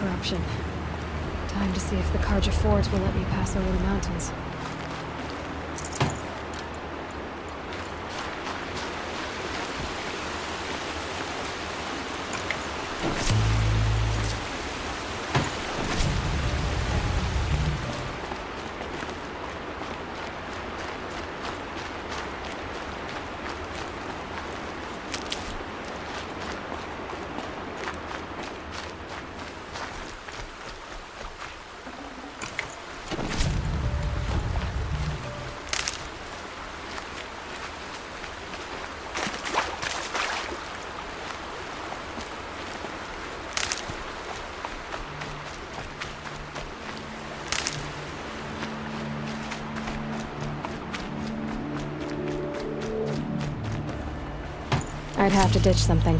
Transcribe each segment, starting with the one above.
corruption. Time to see if the Karja Fords will let me pass over the mountains. I'd have to ditch something.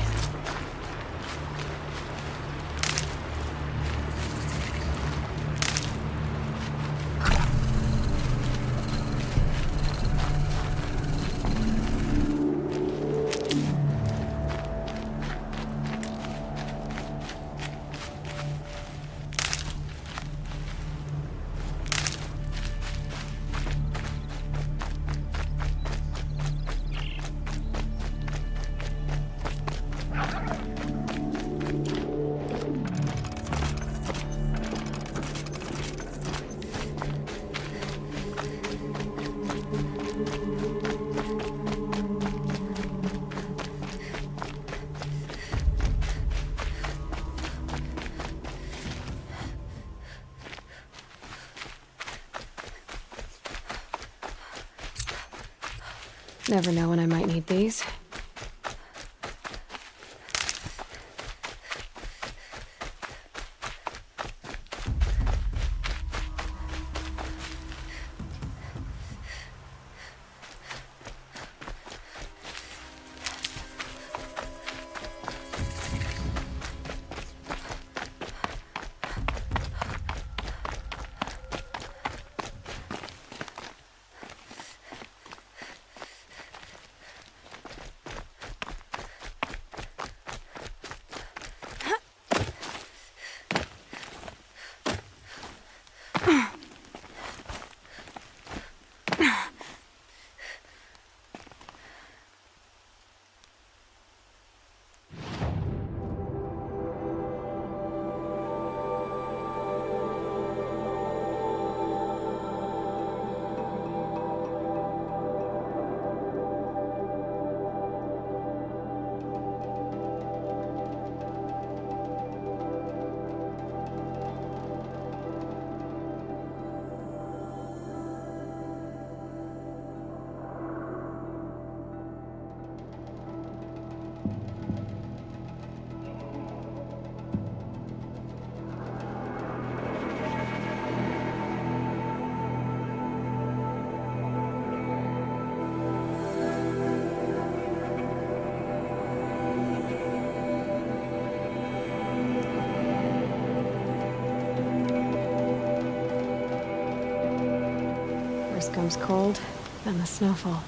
Never know when I might need these. First comes cold, then the snowfall.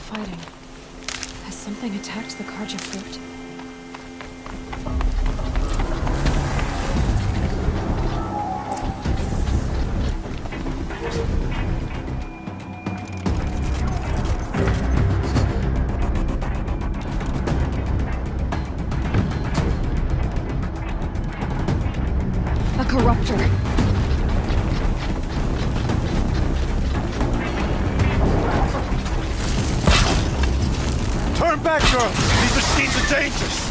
Fighting. Has something attacked the Karja fort? A corruptor. Turn back, girl! These machines are dangerous!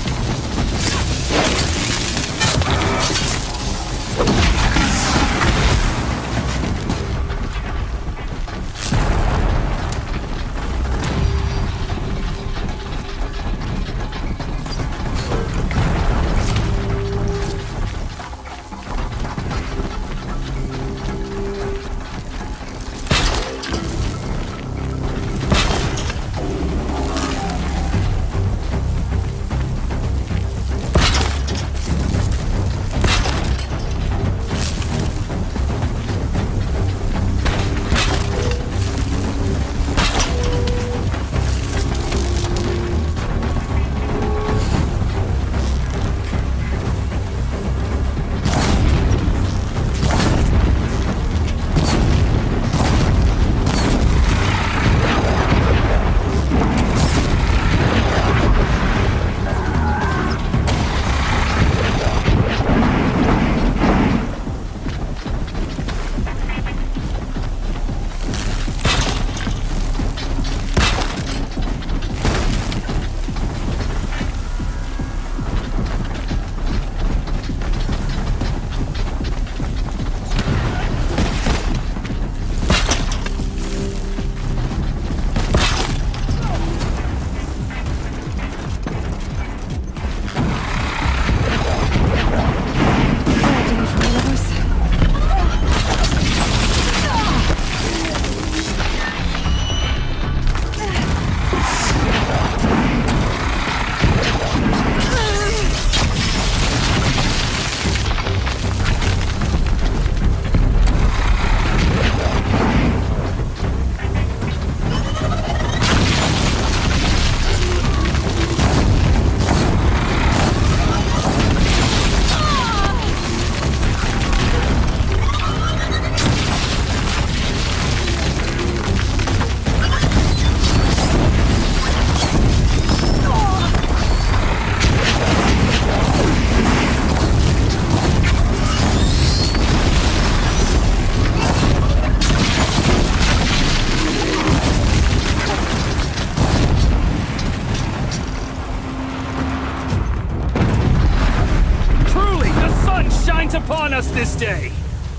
upon us this day!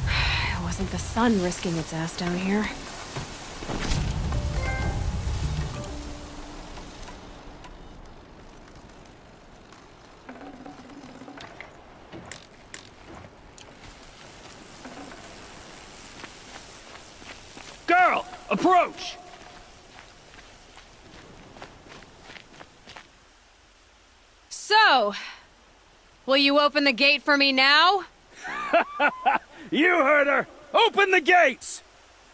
It wasn't the sun risking its ass down here. Girl, approach! So, will you open the gate for me now? You heard her! Open the gates!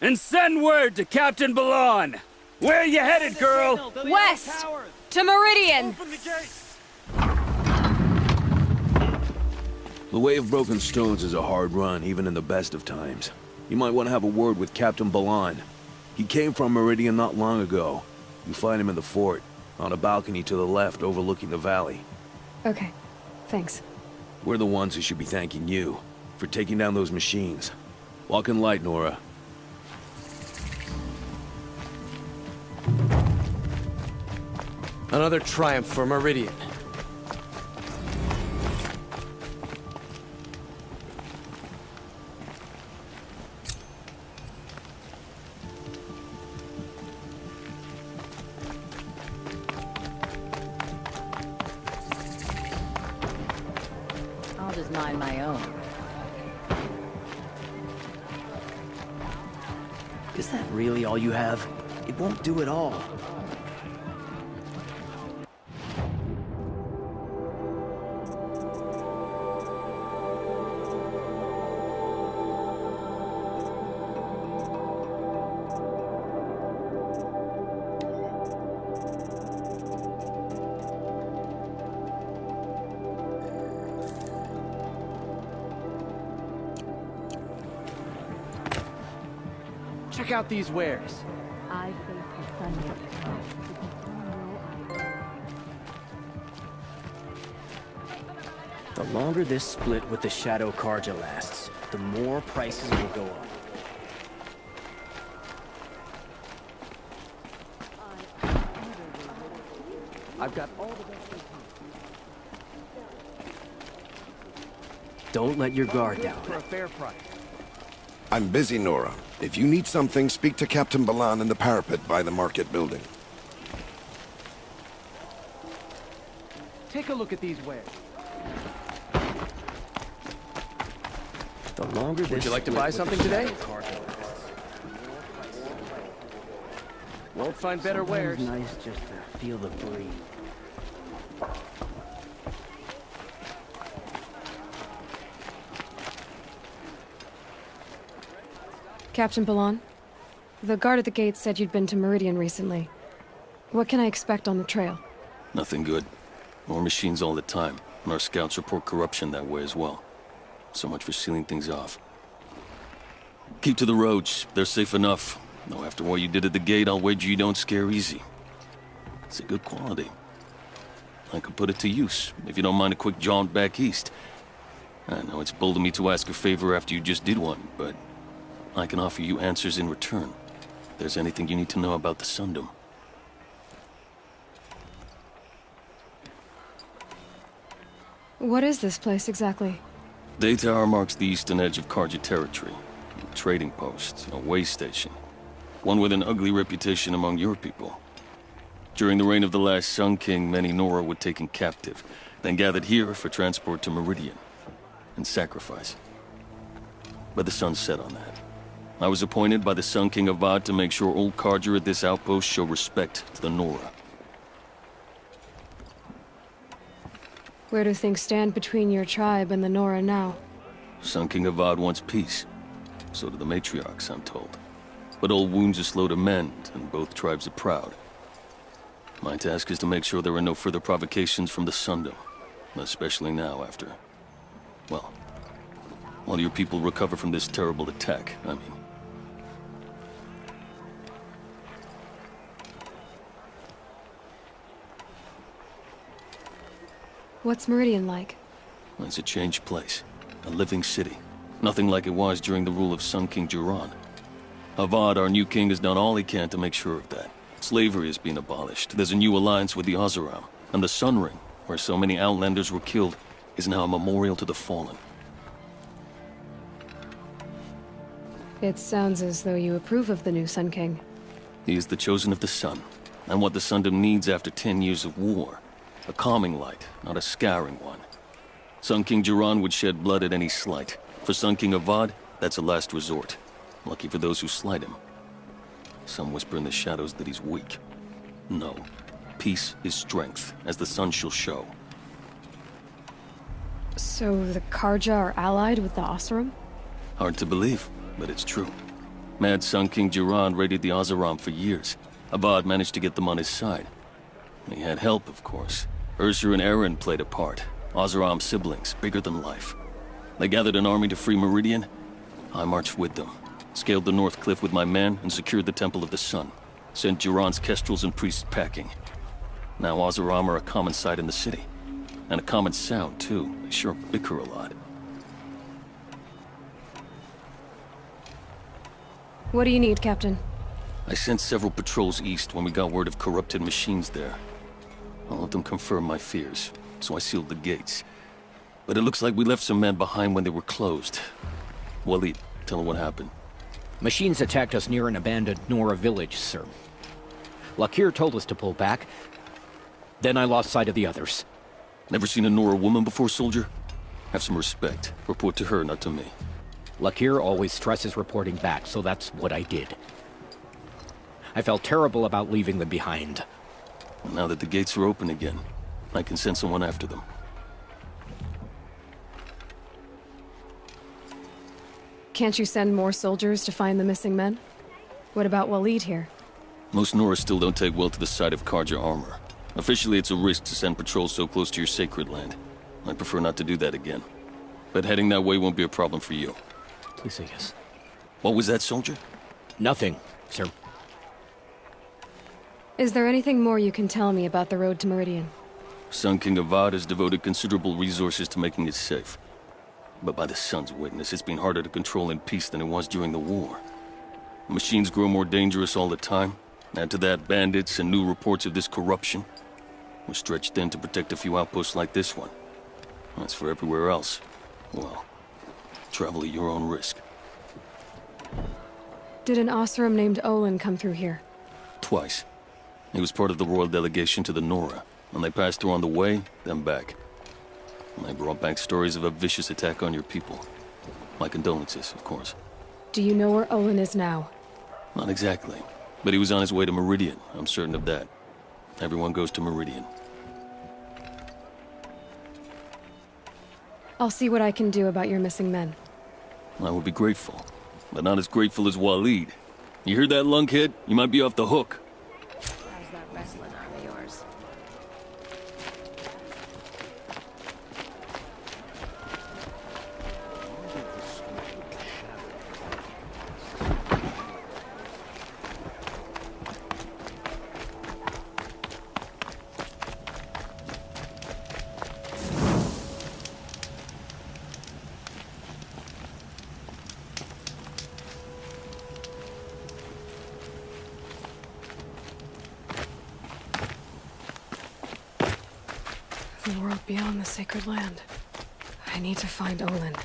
And send word to Captain Balan! Where you headed, girl? West! To Meridian! Open the gates! The Way of Broken Stones is a hard run, even in the best of times. You might want to have a word with Captain Balan. He came from Meridian not long ago. You find him in the fort, on a balcony to the left overlooking the valley. Okay, thanks. We're the ones who should be thanking you for taking down those machines. Walk in light, Nora. Another triumph for Meridian. I'll just mind my own. Is that really all you have? It won't do it all. Check out these wares. I face the sun yet The longer this split with the Shadow Karja lasts, the more prices will go up. I've got all the best. Don't let your guard down. For a fair price. I'm busy, Nora. If you need something, speak to Captain Balan in the parapet by the market building. Take a look at these wares. The longer this Would you like to split buy with something the today? Shadow Karja lasts, Won't find better wares. sometimes nice just to feel the breeze. Captain Balan, the guard at the gate said you'd been to Meridian recently. What can I expect on the trail? Nothing good. More machines all the time, and our scouts report corruption that way as well. So much for sealing things off. Keep to the roads. They're safe enough. Though after what you did at the gate, I'll wager you don't scare easy. It's a good quality. I could put it to use, if you don't mind a quick jaunt back east. I know it's bold of me to ask a favor after you just did one, but I can offer you answers in return. If there's anything you need to know about the Sundom. What is this place exactly? Day Tower marks the eastern edge of Karja territory. A trading post, a way station. One with an ugly reputation among your people. During the reign of the last Sun King, many Nora were taken captive, then gathered here for transport to Meridian, and sacrifice. But the sun set on that. I was appointed by the Sun King Avad to make sure old Karja at this outpost show respect to the Nora. Where do things stand between your tribe and the Nora now? Sun King Avad wants peace. So do the matriarchs, I'm told. But old wounds are slow to mend, and both tribes are proud. My task is to make sure there are no further provocations from the Sundom. Especially now after... well... while your people recover from this terrible attack, I mean. What's Meridian like? It's a changed place. A living city. Nothing like it was during the rule of Sun King Jiran. Avad, our new king, has done all he can to make sure of that. Slavery is being abolished. There's a new alliance with the Oseram. And the Sun Ring, where so many Outlanders were killed, is now a memorial to the fallen. It sounds as though you approve of the new Sun King. He is the chosen of the sun, and what the Sundom needs after 10 years of war. A calming light, not a scouring one. Sun King Jiran would shed blood at any slight. For Sun King Avad, that's a last resort. Lucky for those who slight him. Some whisper in the shadows that he's weak. No. Peace is strength, as the sun shall show. So the Karja are allied with the Oseram? Hard to believe, but it's true. Mad Sun King Jiran raided the Oseram for years. Avad managed to get them on his side. He had help, of course. Ursur and Eren played a part. Oseram siblings, bigger than life. They gathered an army to free Meridian. I marched with them. Scaled the North Cliff with my men and secured the Temple of the Sun. Sent Jiran's kestrels and priests packing. Now Oseram are a common sight in the city. And a common sound, too. They sure bicker a lot. What do you need, Captain? I sent several patrols east when we got word of corrupted machines there. All of them confirmed my fears, so I sealed the gates. But it looks like we left some men behind when they were closed. Walid, tell her what happened. Machines attacked us near an abandoned Nora village, sir. Lakir told us to pull back. Then I lost sight of the others. Never seen a Nora woman before, soldier? Have some respect. Report to her, not to me. Lakir always stresses reporting back, so that's what I did. I felt terrible about leaving them behind. Now that the gates are open again, I can send someone after them. Can't you send more soldiers to find the missing men? What about Walid here? Most Nora still don't take well to the sight of Karja armor. Officially, it's a risk to send patrols so close to your sacred land. I prefer not to do that again. But heading that way won't be a problem for you. Please say yes. What was that, soldier? Nothing, sir. Is there anything more you can tell me about the road to Meridian? Sun King Avad has devoted considerable resources to making it safe. But by the sun's witness, it's been harder to control in peace than it was during the war. Machines grow more dangerous all the time. Add to that bandits and new reports of this corruption. We're stretched thin to protect a few outposts like this one. As for everywhere else, well, travel at your own risk. Did an Oseram named Olin come through here? Twice. He was part of the royal delegation to the Nora, and they passed through on the way, then back. And they brought back stories of a vicious attack on your people. My condolences, of course. Do you know where Olin is now? Not exactly, but he was on his way to Meridian, I'm certain of that. Everyone goes to Meridian. I'll see what I can do about your missing men. I would be grateful, but not as grateful as Walid. You hear that, lunkhead? You might be off the hook. How's that wrestling arm of yours? The world beyond the sacred land. I need to find Olin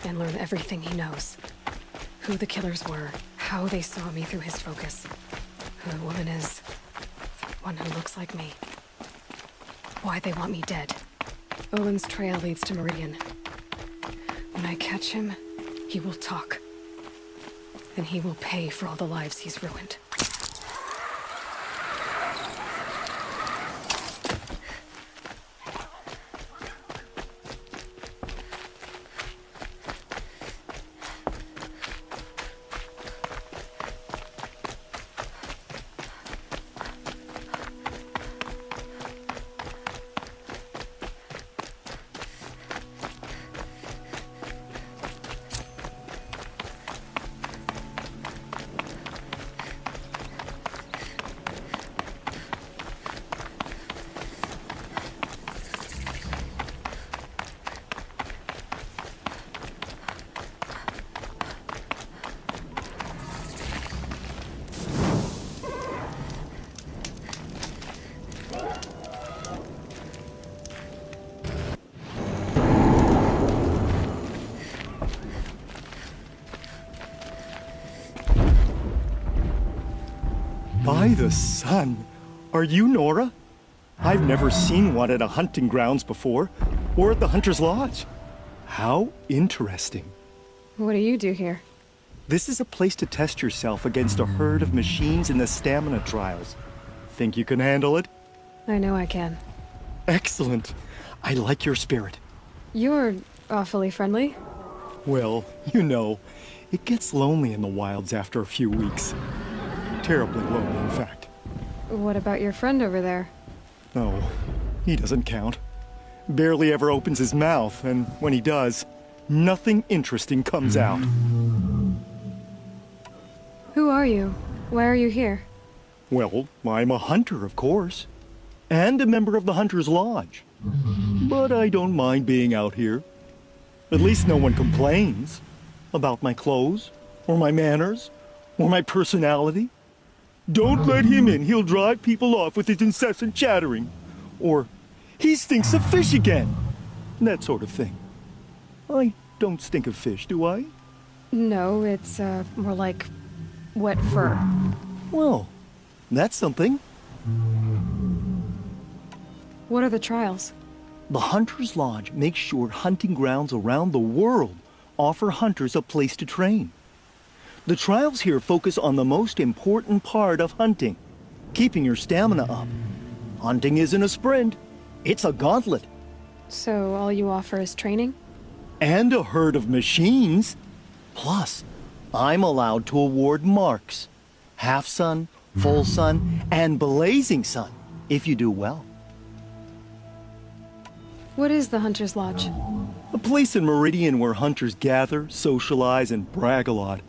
and learn everything he knows. Who the killers were, how they saw me through his focus, who the woman is, the one who looks like me, why they want me dead. Olin's trail leads to Meridian. When I catch him, he will talk. Then he will pay for all the lives he's ruined. By the sun! Are you Nora? I've never seen one at a hunting grounds before, or at the Hunter's Lodge. How interesting. What do you do here? This is a place to test yourself against a herd of machines in the stamina trials. Think you can handle it? I know I can. Excellent. I like your spirit. You're awfully friendly. Well, you know, it gets lonely in the wilds after a few weeks. Terribly lonely, in fact. What about your friend over there? Oh, he doesn't count. Barely ever opens his mouth, and when he does, nothing interesting comes out. Who are you? Why are you here? Well, I'm a hunter, of course. And a member of the Hunter's Lodge. But I don't mind being out here. At least no one complains about my clothes, or my manners, or my personality. Don't let him in, he'll drive people off with his incessant chattering. Or, he stinks of fish again. That sort of thing. I don't stink of fish, do I? No, it's, more like wet fur. Well, that's something. What are the trials? The Hunter's Lodge makes sure hunting grounds around the world offer hunters a place to train. The trials here focus on the most important part of hunting, keeping your stamina up. Hunting isn't a sprint, it's a gauntlet. So all you offer is training? And a herd of machines. Plus, I'm allowed to award marks. Half sun, full sun, and blazing sun, if you do well. What is the Hunter's Lodge? A place in Meridian where hunters gather, socialize, and brag a lot.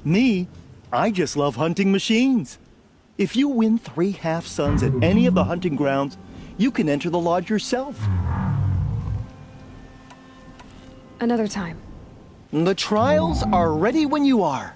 Me, I just love hunting machines. If you win 3 half suns at any of the hunting grounds, you can enter the lodge yourself. Another time. The trials are ready when you are.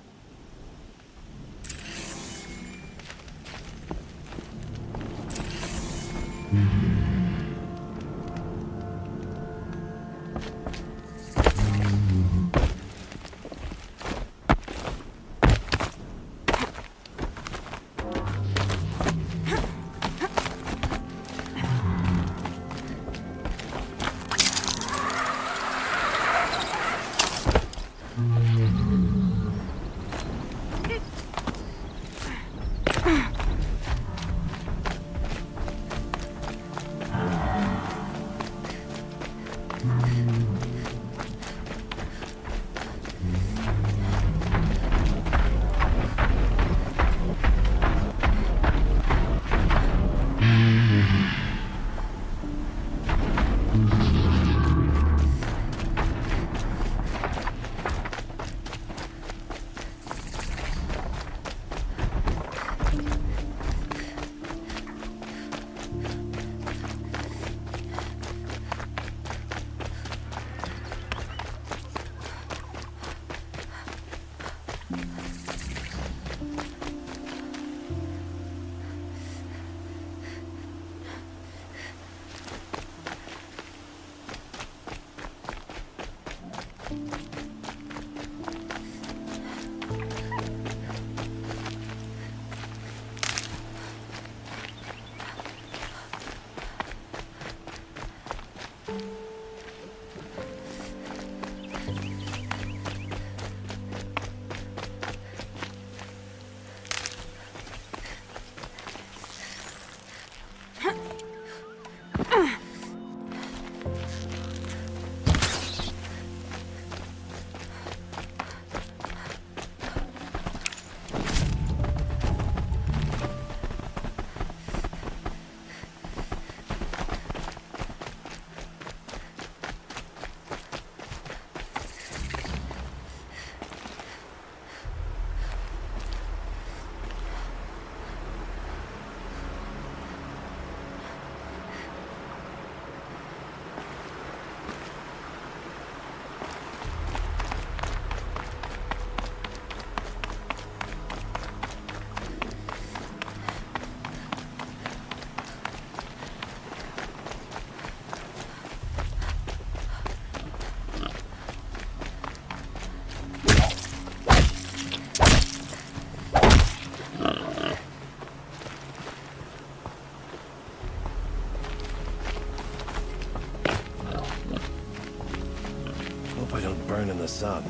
burn in the sun.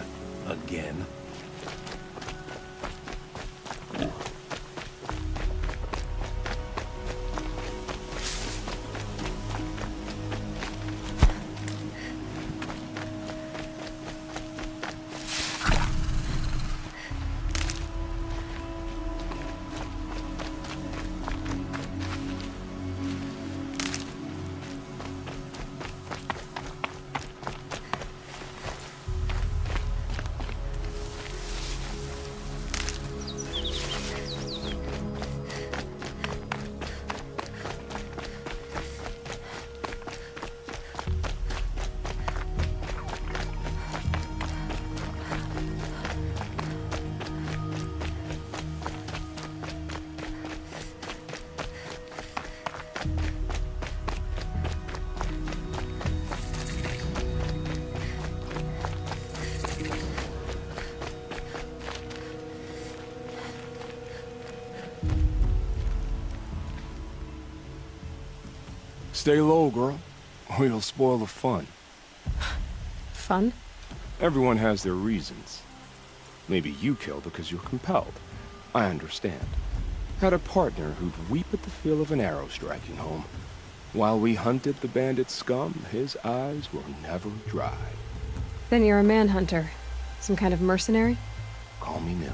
Again. Stay low, girl, or you'll spoil the fun. Fun? Everyone has their reasons. Maybe you kill because you're compelled. I understand. Had a partner who'd weep at the feel of an arrow striking home. While we hunted the bandit scum, his eyes were never dry. Then you're a manhunter. Some kind of mercenary? Call me Nil.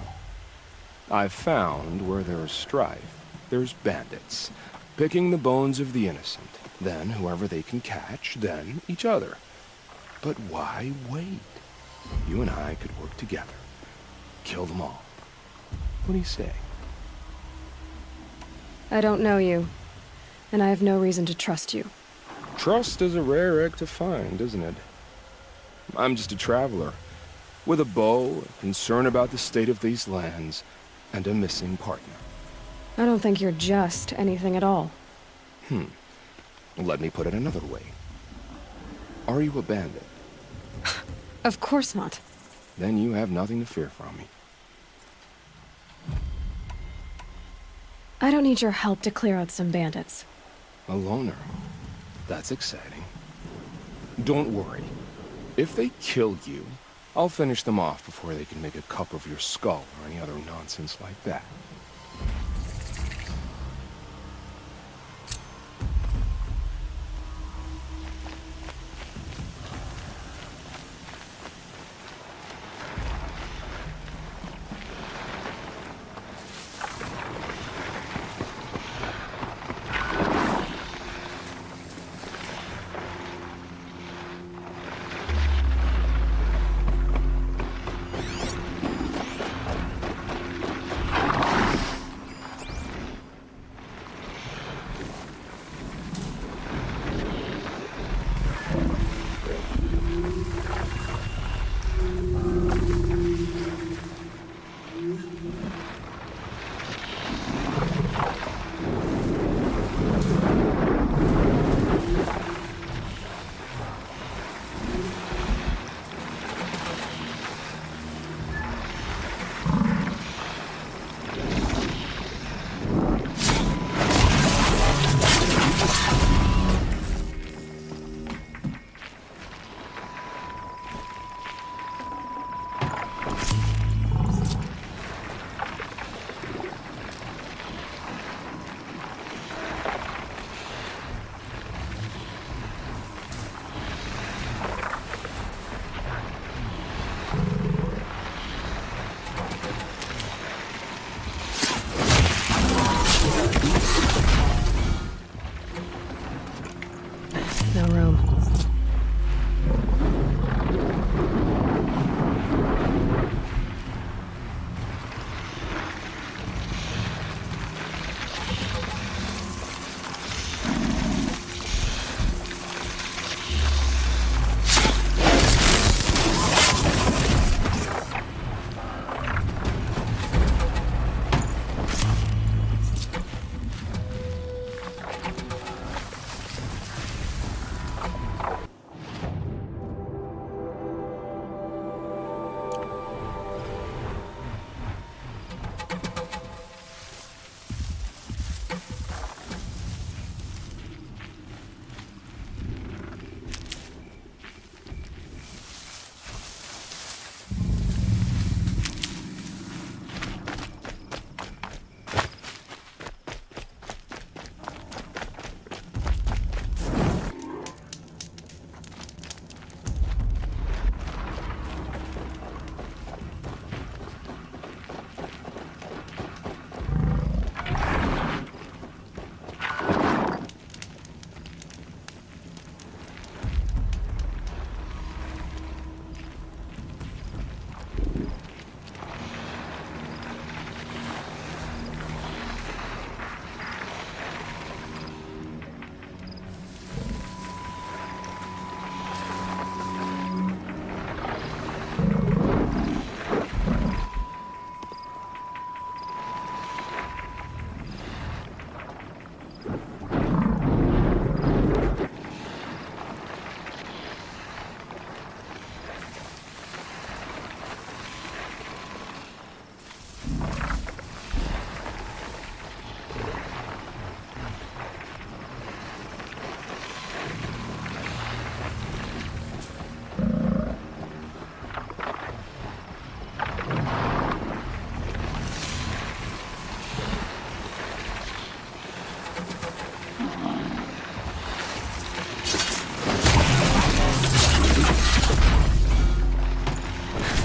I've found where there's strife, there's bandits, picking the bones of the innocent. Then whoever they can catch, then each other. But why wait? You and I could work together. Kill them all. What do you say? I don't know you, and I have no reason to trust you. Trust is a rare egg to find, isn't it? I'm just a traveler, with a bow, a concern about the state of these lands, and a missing partner. I don't think you're just anything at all. Let me put it another way. Are you a bandit? Of course not. Then you have nothing to fear from me. I don't need your help to clear out some bandits. A loner. That's exciting. Don't worry. If they kill you, I'll finish them off before they can make a cup of your skull or any other nonsense like that.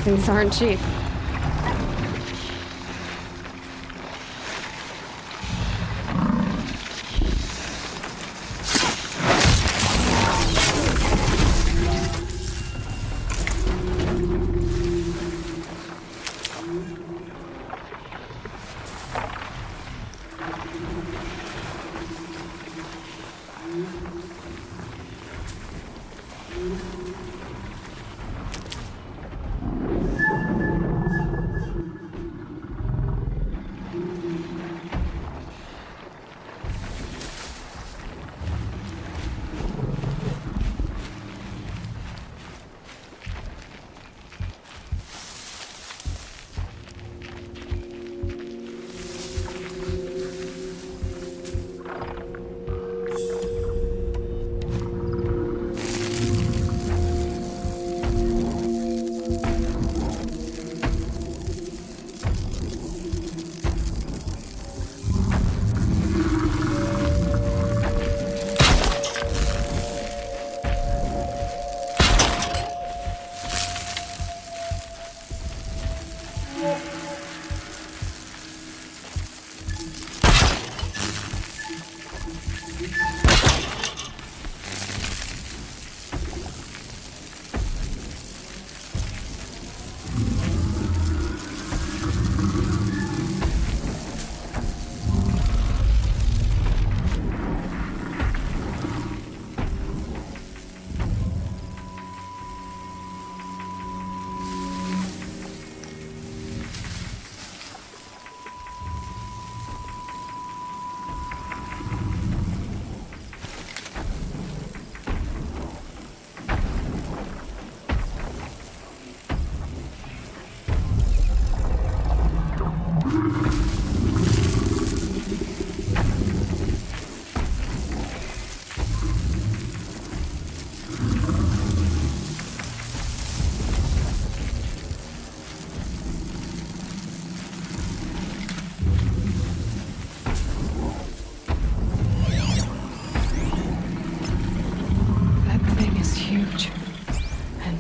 These aren't cheap.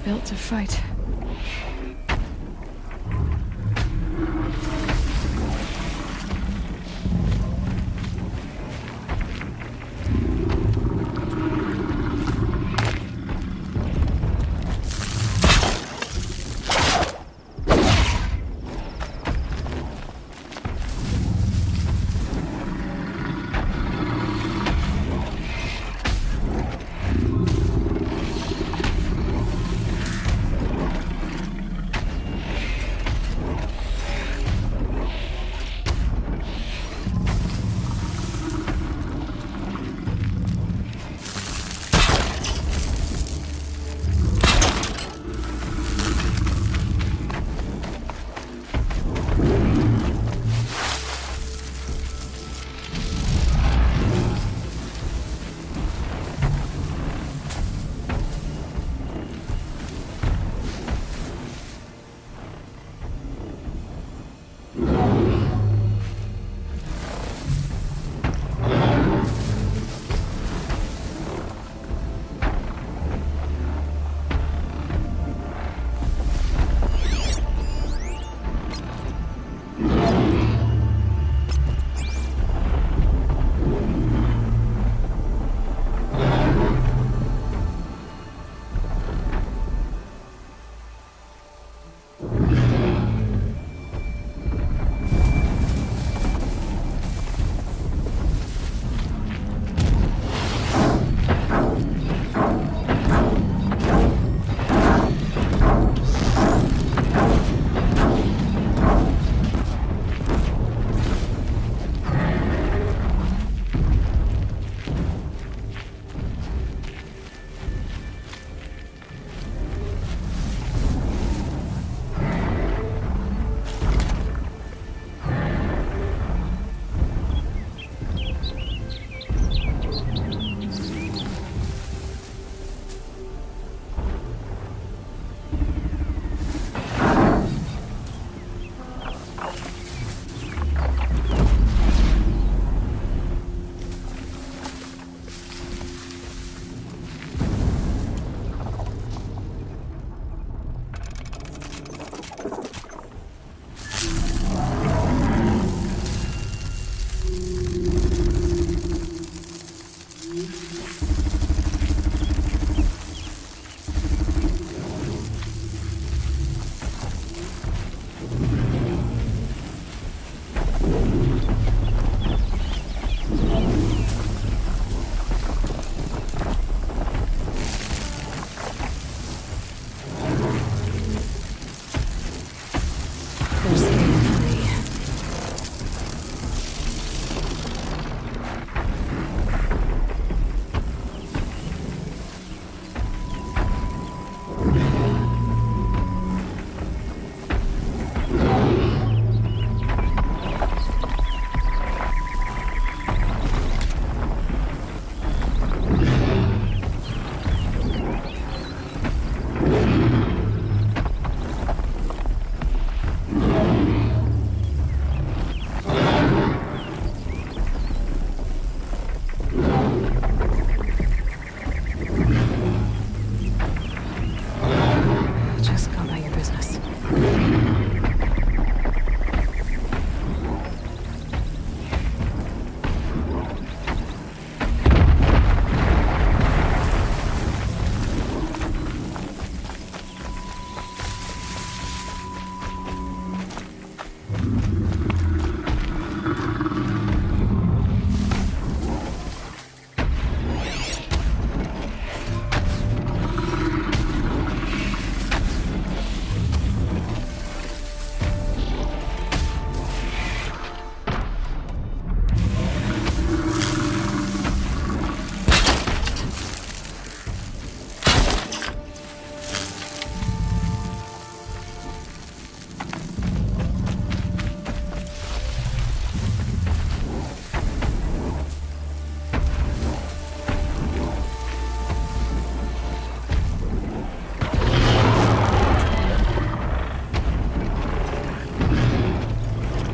Built to fight.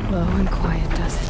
Low and quiet does it.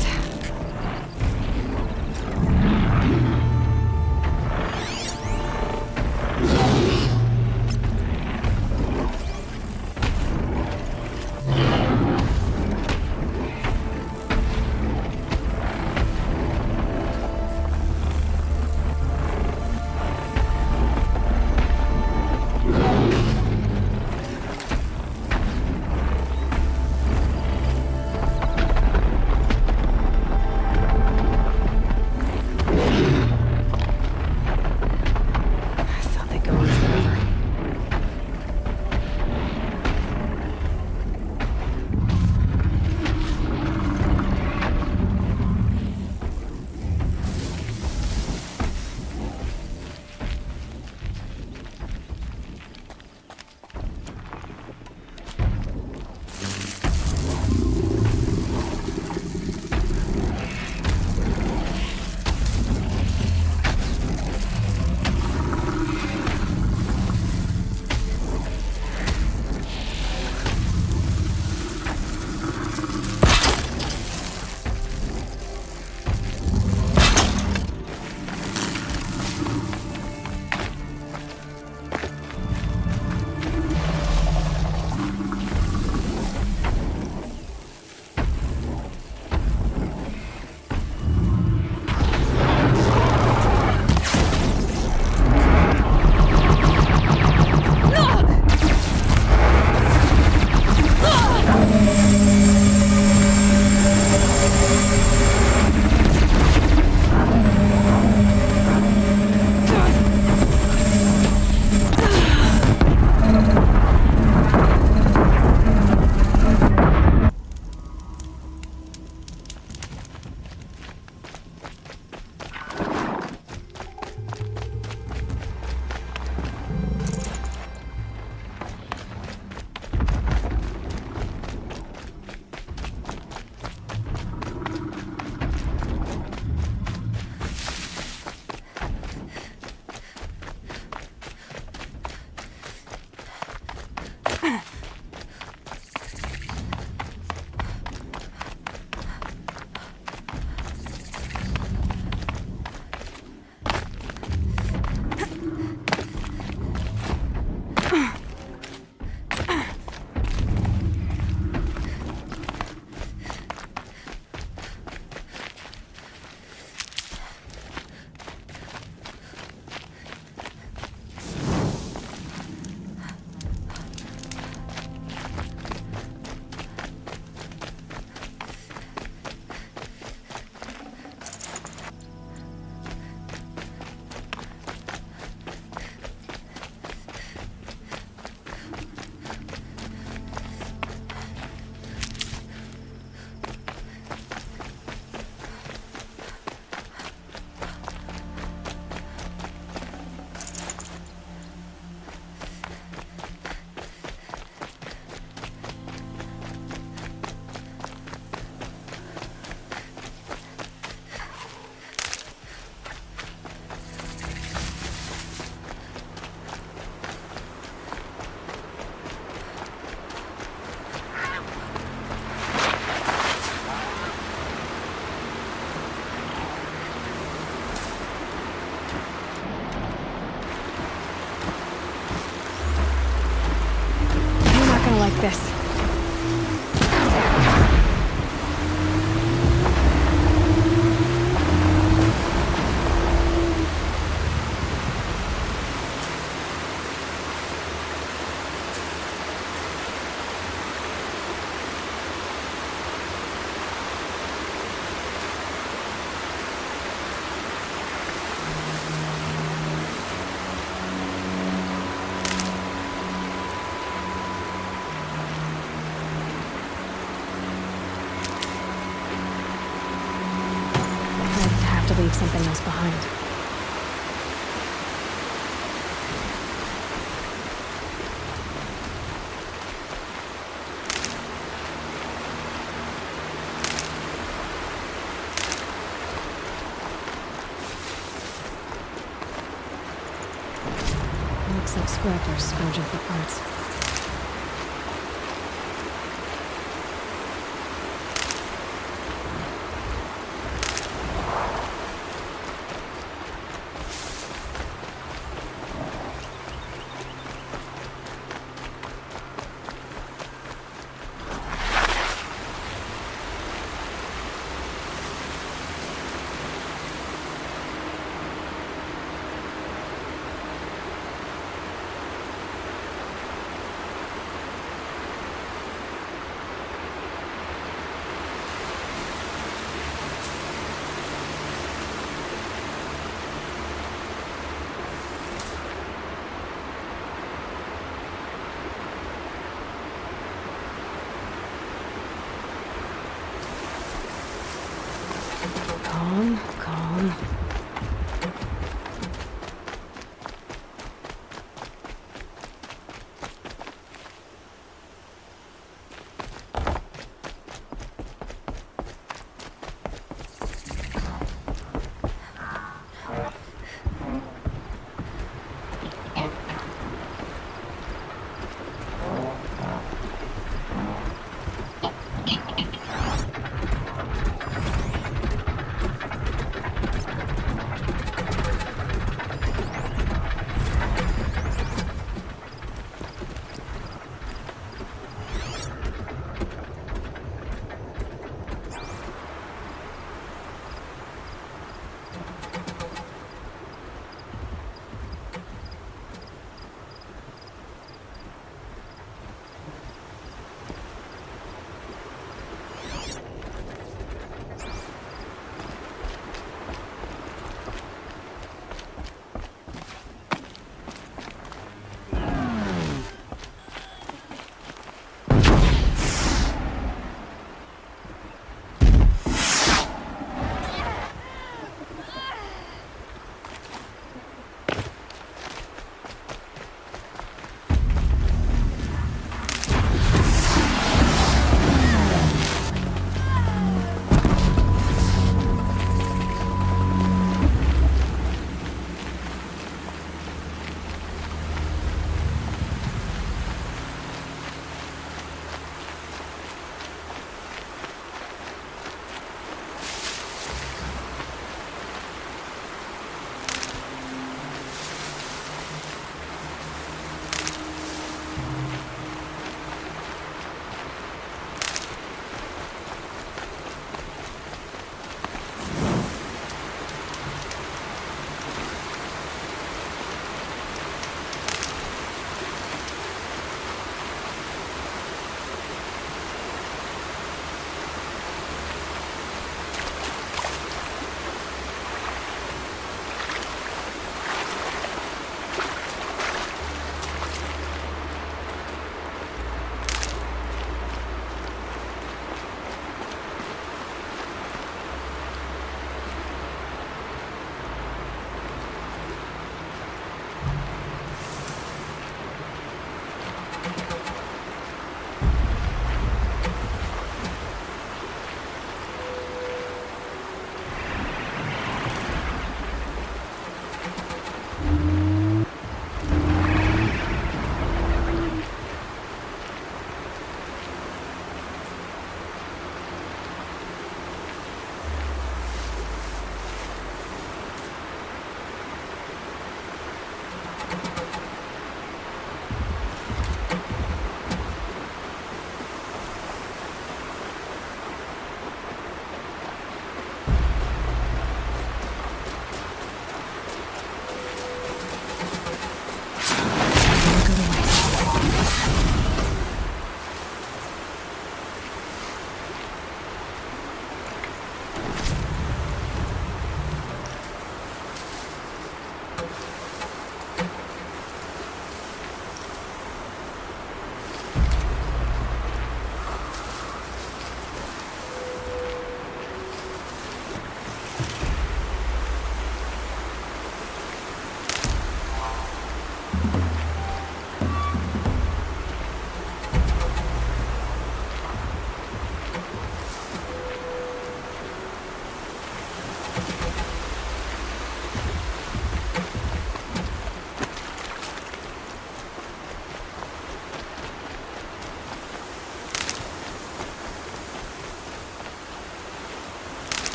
This. leave something else behind. Looks like scrappers scrounging for parts.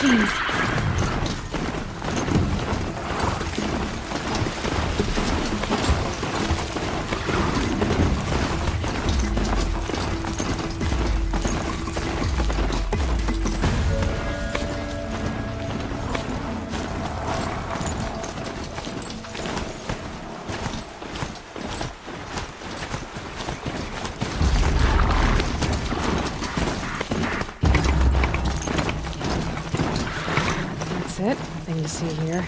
machines. That's it. Nothing to see here.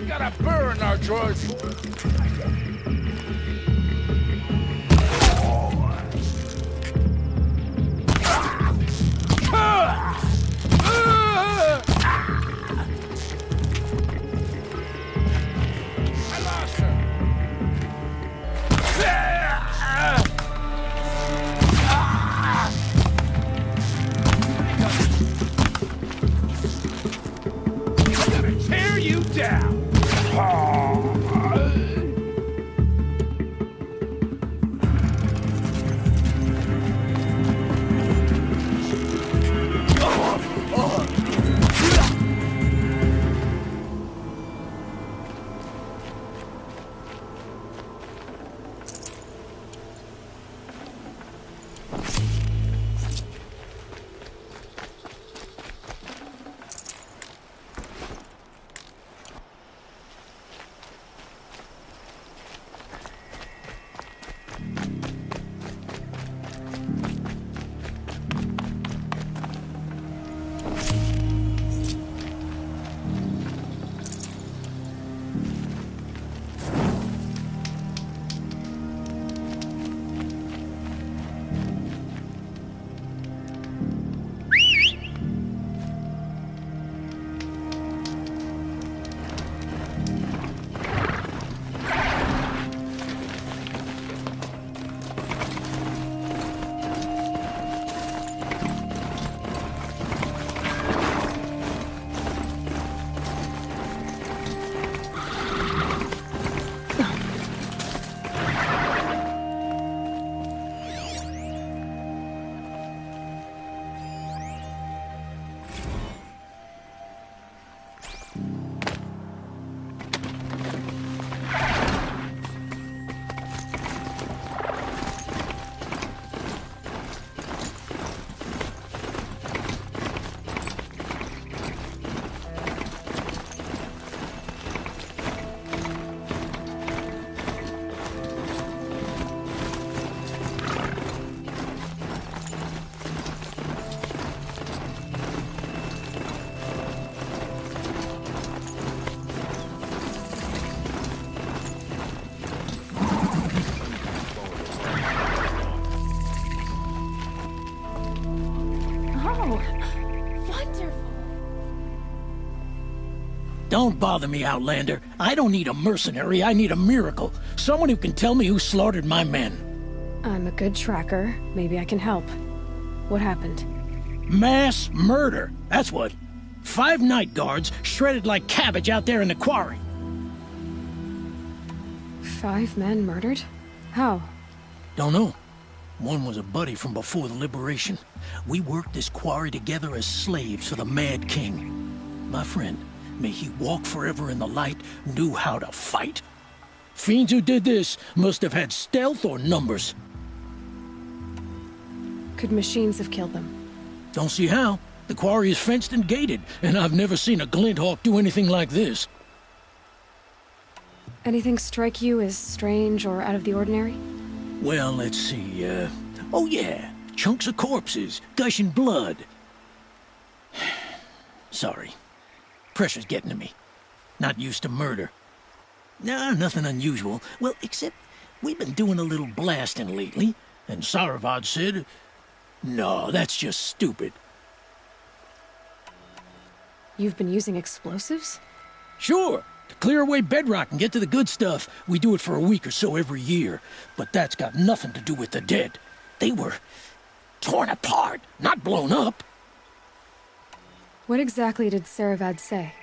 Got a burr in our drawers. I lost her. I'm gonna tear you down. Don't bother me, Outlander. I don't need a mercenary, I need a miracle. Someone who can tell me who slaughtered my men. I'm a good tracker. Maybe I can help. What happened? Mass murder, that's what. 5 night guards shredded like cabbage out there in the quarry. 5 men murdered? How? Don't know. One was a buddy from before the liberation. We worked this quarry together as slaves for the Mad King. My friend, may he walk forever in the light, knew how to fight. Fiends who did this must have had stealth or numbers. Could machines have killed them? Don't see how. The quarry is fenced and gated, and I've never seen a Glinthawk do anything like this. Anything strike you as strange or out of the ordinary? Well, let's see, oh yeah, chunks of corpses, gushing blood. Sorry. Pressure's getting to me. Not used to murder. Nah, nothing unusual. Well, except we've been doing a little blasting lately. And Saravad said, no, that's just stupid. You've been using explosives? Sure, to clear away bedrock and get to the good stuff. We do it for a week or so every year. But that's got nothing to do with the dead. They were torn apart, not blown up. What exactly did Saravad say?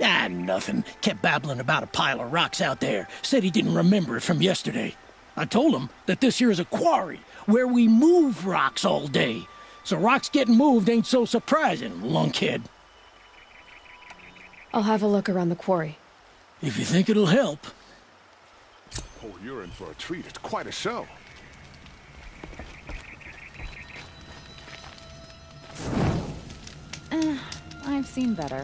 Ah, nothing. Kept babbling about a pile of rocks out there. Said he didn't remember it from yesterday. I told him that this here is a quarry, where we move rocks all day. So rocks getting moved ain't so surprising, lunkhead. I'll have a look around the quarry. If you think it'll help. Oh, you're in for a treat. It's quite a show. I've seen better.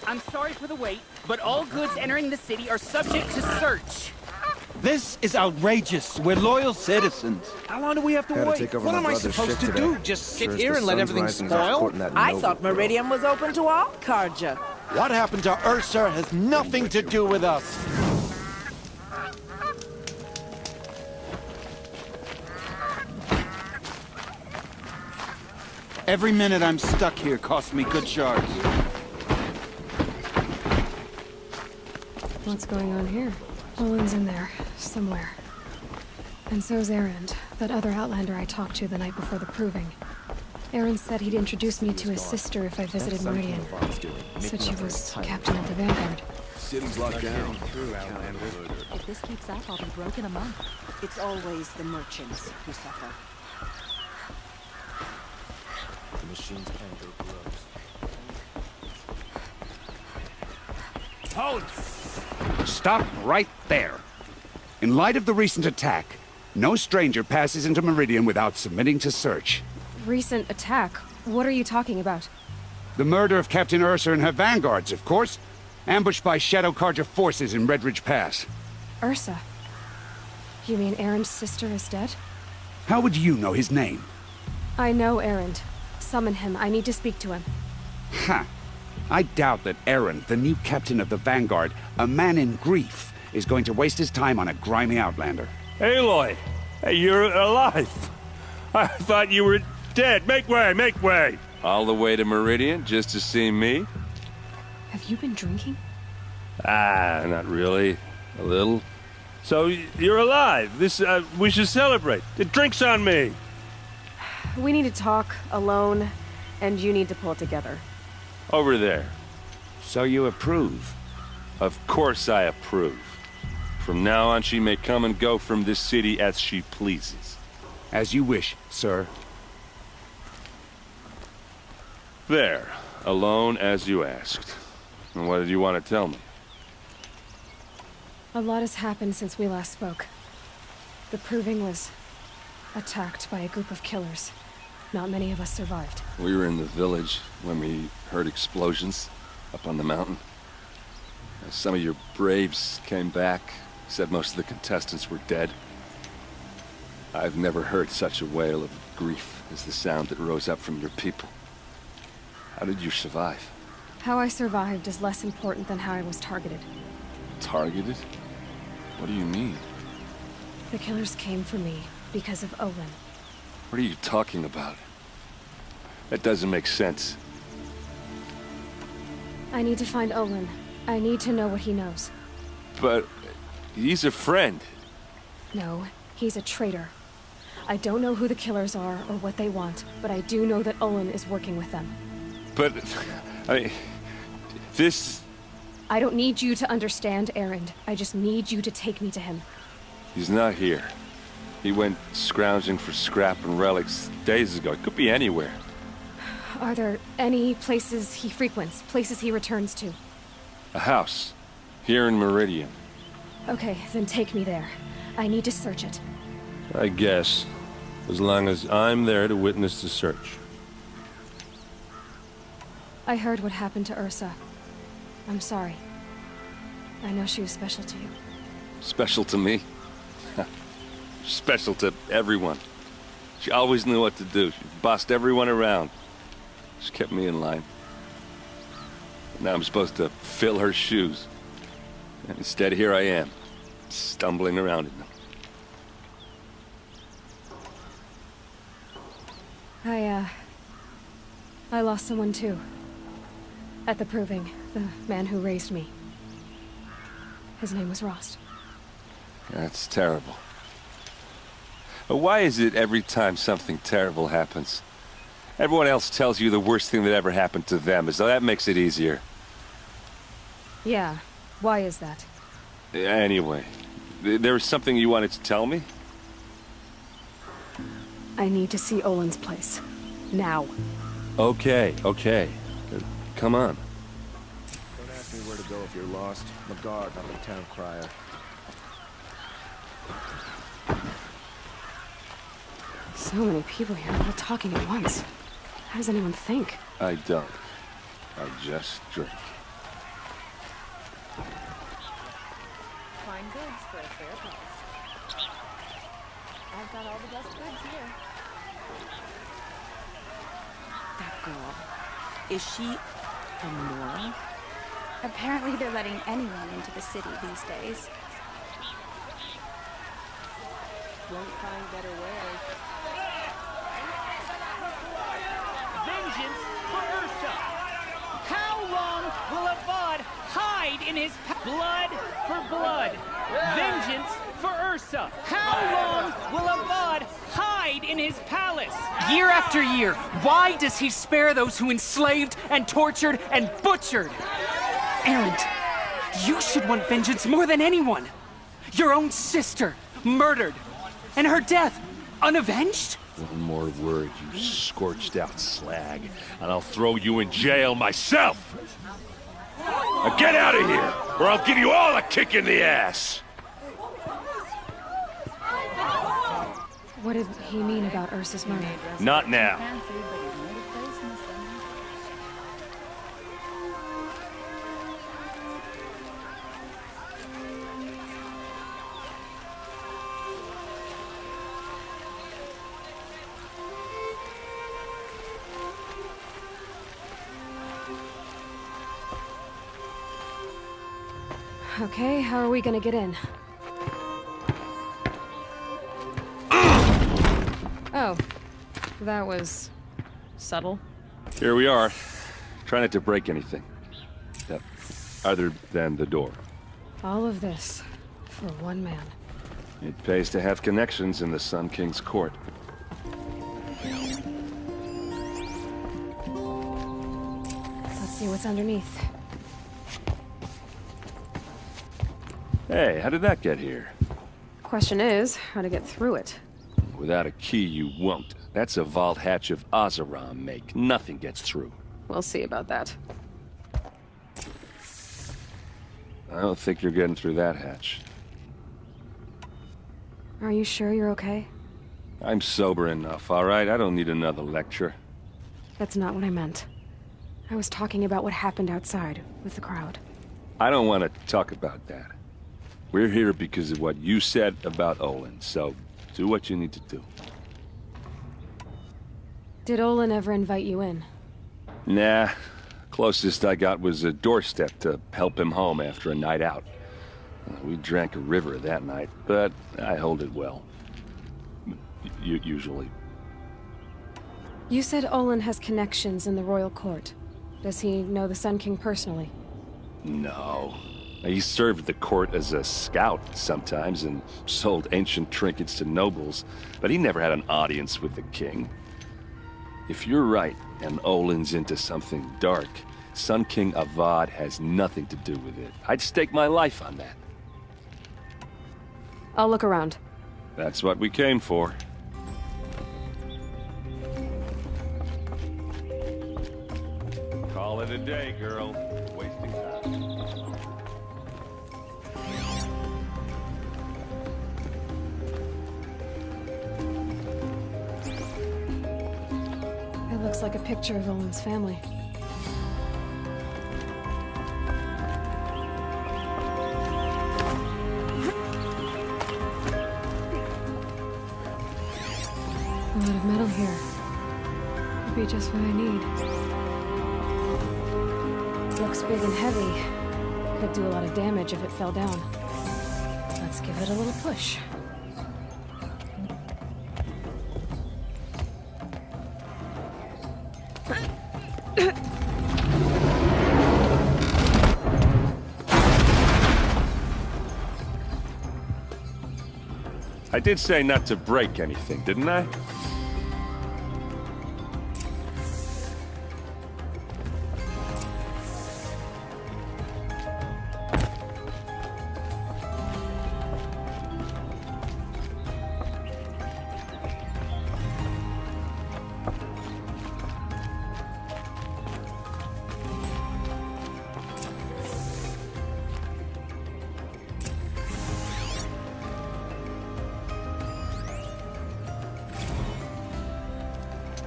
I'm sorry for the wait, but all goods entering the city are subject to search. This is outrageous. We're loyal citizens. How long do we have to wait? What am I supposed to do? Just sit here and let everything spoil? I thought Meridian was open to all Karja. What happened to Ursa has nothing to do with us. Every minute I'm stuck here costs me good shards. What's going on here? Olin's in there, somewhere. And so's Erend, that other Outlander I talked to the night before the proving. Erend said he'd introduce me to his sister if I visited Meridian. Said she was captain of the Vanguard. City's locked down. If this keeps up, I'll be broke in a month. It's always the merchants who suffer. The machine's anger grows. Halt! Stop right there. In light of the recent attack, no stranger passes into Meridian without submitting to search. Recent attack? What are you talking about? The murder of Captain Ursa and her vanguards, of course. Ambushed by Shadow Karja forces in Red Ridge Pass. Ursa? You mean Erend's sister is dead? How would you know his name? I know Erend. Summon him. I need to speak to him. Ha! I doubt that Erend, the new captain of the Vanguard, a man in grief, is going to waste his time on a grimy outlander. Aloy! Hey, you're alive! I thought you were dead. Make way, make way! All the way to Meridian just to see me? Have you been drinking? Ah, not really. A little. So, you're alive. This, we should celebrate. The drink's on me! We need to talk, alone, and you need to pull it together. Over there. So you approve? Of course I approve. From now on, she may come and go from this city as she pleases. As you wish, sir. There. Alone as you asked. And what did you want to tell me? A lot has happened since we last spoke. The Proving was attacked by a group of killers. Not many of us survived. We were in the village when we heard explosions up on the mountain. Some of your braves came back, said most of the contestants were dead. I've never heard such a wail of grief as the sound that rose up from your people. How did you survive? How I survived is less important than how I was targeted. Targeted? What do you mean? The killers came for me because of Olin. What are you talking about? That doesn't make sense. I need to find Olin. I need to know what he knows. But he's a friend. No, he's a traitor. I don't know who the killers are or what they want, but I do know that Olin is working with them. But, I mean, this... I don't need you to understand, Erend. I just need you to take me to him. He's not here. He went scrounging for scrap and relics days ago. It could be anywhere. Are there any places he frequents, places he returns to? A house. Here in Meridian. Okay, then take me there. I need to search it. I guess. As long as I'm there to witness the search. I heard what happened to Ursa. I'm sorry. I know she was special to you. Special to me? Special to everyone. She always knew what to do. She bossed everyone around. She kept me in line. Now I'm supposed to fill her shoes. And instead, here I am, stumbling around in them. I lost someone too. At the Proving, the man who raised me. His name was Rost. That's terrible. But why is it every time something terrible happens, everyone else tells you the worst thing that ever happened to them, as though that makes it easier? Yeah, why is that? Anyway, there was something you wanted to tell me? I need to see Olin's place. Now. Okay. Come on. Don't ask me where to go if you're lost. I'm a guard, not a town crier. So many people here, all talking at once. How does anyone think? I don't. I just drink. Fine goods for a fair price. I've got all the best goods here. That girl. Is she a Nora? Apparently they're letting anyone into the city these days. Won't find better wares. Vengeance for Ursa! How long will Avad hide in his blood for blood? Vengeance for Ursa! How long will Avad hide in his palace? Year after year, why does he spare those who enslaved and tortured and butchered? Erend, you should want vengeance more than anyone. Your own sister, murdered, and her death, unavenged? One more word, you scorched out slag, and I'll throw you in jail myself! Now get out of here, or I'll give you all a kick in the ass! What did he mean about Ursa's murder? Not now. Okay, how are we gonna get in? Oh, that was subtle. Here we are. Try not to break anything. Other than the door. All of this for one man. It pays to have connections in the Sun King's court. Let's see what's underneath. Hey, how did that get here? Question is, how to get through it. Without a key, you won't. That's a vault hatch of Oseram make. Nothing gets through. We'll see about that. I don't think you're getting through that hatch. Are you sure you're okay? I'm sober enough, all right? I don't need another lecture. That's not what I meant. I was talking about what happened outside with the crowd. I don't want to talk about that. We're here because of what you said about Olin, so do what you need to do. Did Olin ever invite you in? Nah. Closest I got was a doorstep to help him home after a night out. We drank a river that night, but I hold it well. Usually. You said Olin has connections in the royal court. Does he know the Sun King personally? No. He served the court as a scout sometimes and sold ancient trinkets to nobles, but he never had an audience with the king. If you're right, and Olin's into something dark, Sun King Avad has nothing to do with it. I'd stake my life on that. I'll look around. That's what we came for. Call it a day, girl. Wasting time. It looks like a picture of Olin's family. A lot of metal here. Could be just what I need. Looks big and heavy. Could do a lot of damage if it fell down. Let's give it a little push. I did say not to break anything, didn't I?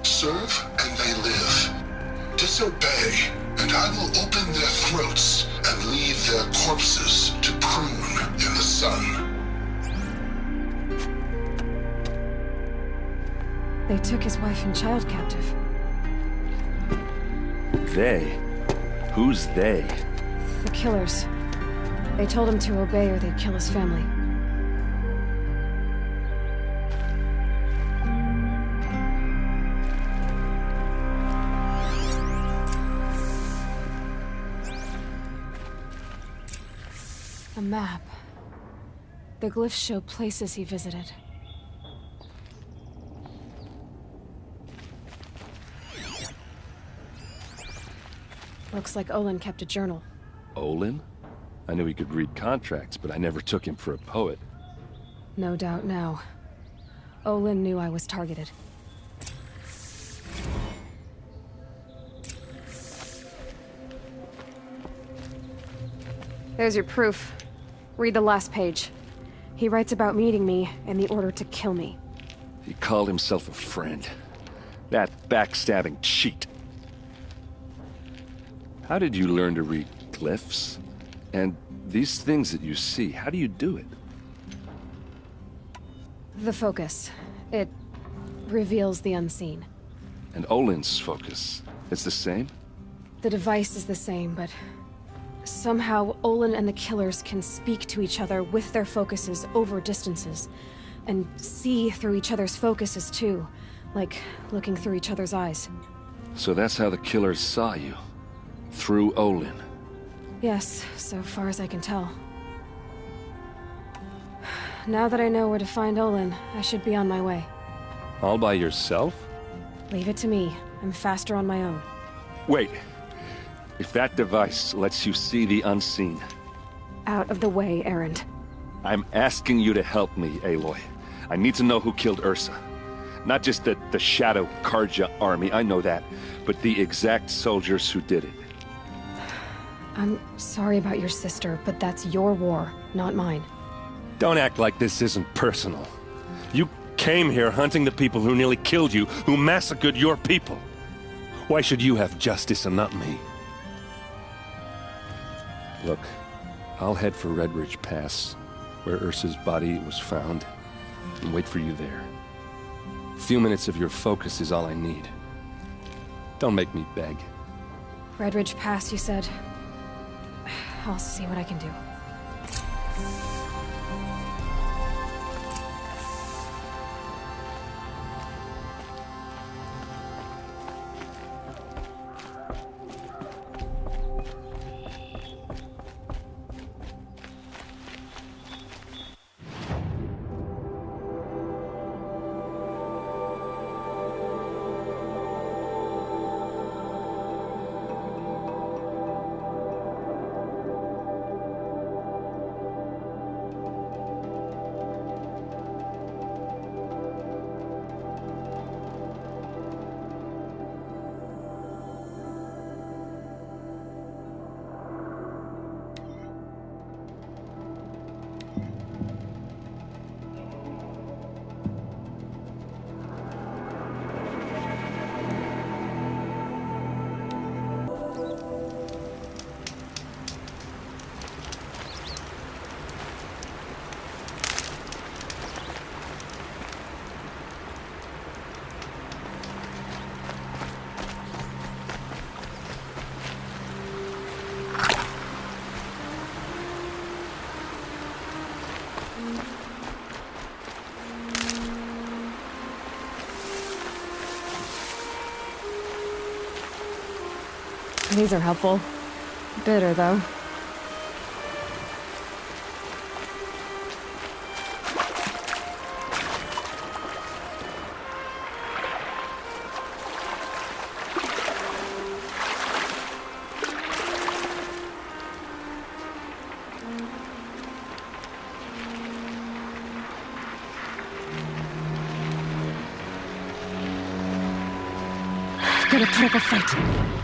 Serve and they live. Disobey and I will open their throats and leave their corpses to prune in the sun. They took his wife and child captive. They? Who's they? The killers. They told him to obey or they'd kill his family. A map. The glyphs show places he visited. Looks like Olin kept a journal. Olin? I knew he could read contracts, but I never took him for a poet. No doubt now. Olin knew I was targeted. There's your proof. Read the last page. He writes about meeting me and the order to kill me. He called himself a friend. That backstabbing cheat. How did you learn to read glyphs? And these things that you see, how do you do it? The focus. It reveals the unseen. And Olin's focus, it's the same? The device is the same, but somehow Olin and the killers can speak to each other with their focuses over distances, and see through each other's focuses too, like looking through each other's eyes. So that's how the killers saw you? Through Olin? Yes, so far as I can tell. Now that I know where to find Olin, I should be on my way. All by yourself? Leave it to me. I'm faster on my own. Wait. If that device lets you see the unseen... Out of the way, Erend. I'm asking you to help me, Aloy. I need to know who killed Ursa. Not just the Shadow Karja army, I know that, but the exact soldiers who did it. I'm sorry about your sister, but that's your war, not mine. Don't act like this isn't personal. You came here hunting the people who nearly killed you, who massacred your people. Why should you have justice and not me? Look, I'll head for Redridge Pass, where Ursa's body was found, and wait for you there. A few minutes of your focus is all I need. Don't make me beg. Redridge Pass, you said? I'll see what I can do. These are helpful. Bitter, though. Gotta put up a fight.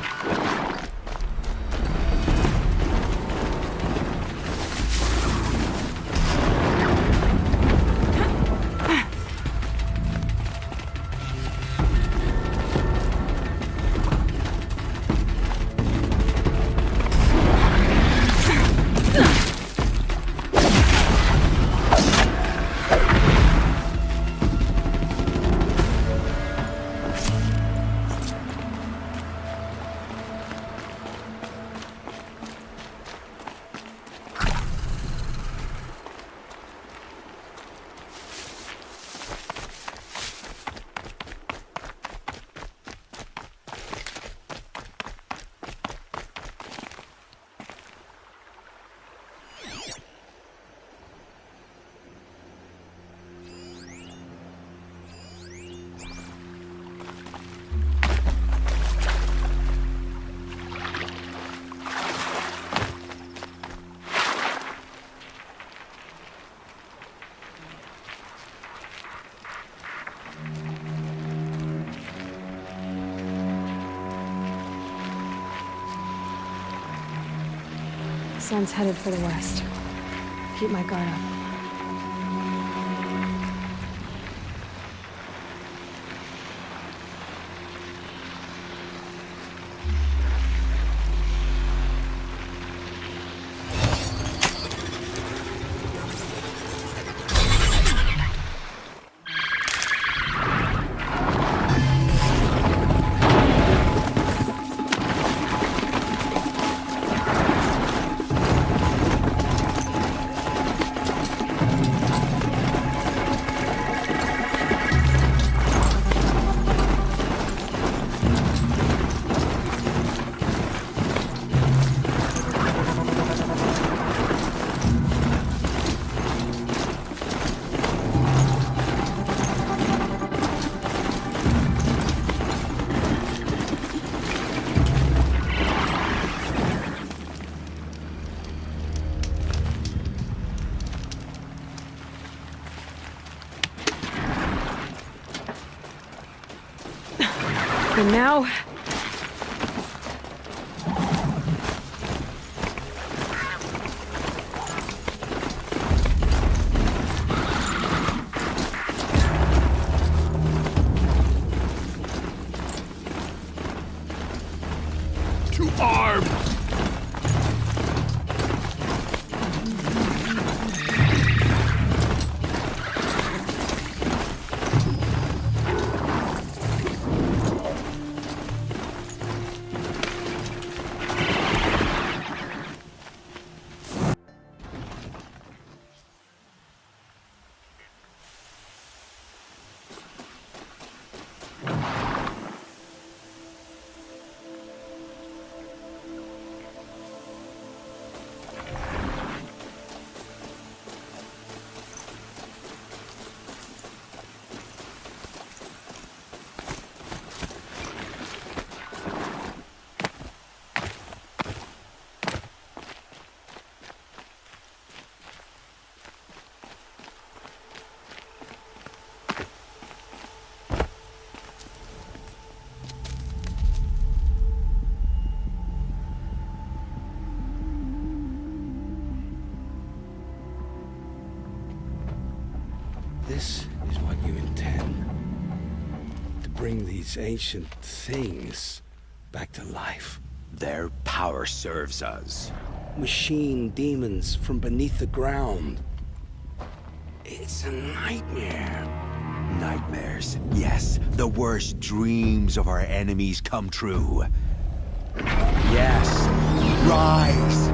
Sun's headed for the west. Keep my guard up. And now... To arms! This is what you intend. To bring these ancient things back to life. Their power serves us. Machine demons from beneath the ground. It's a nightmare. Nightmares, yes. The worst dreams of our enemies come true. Yes, rise!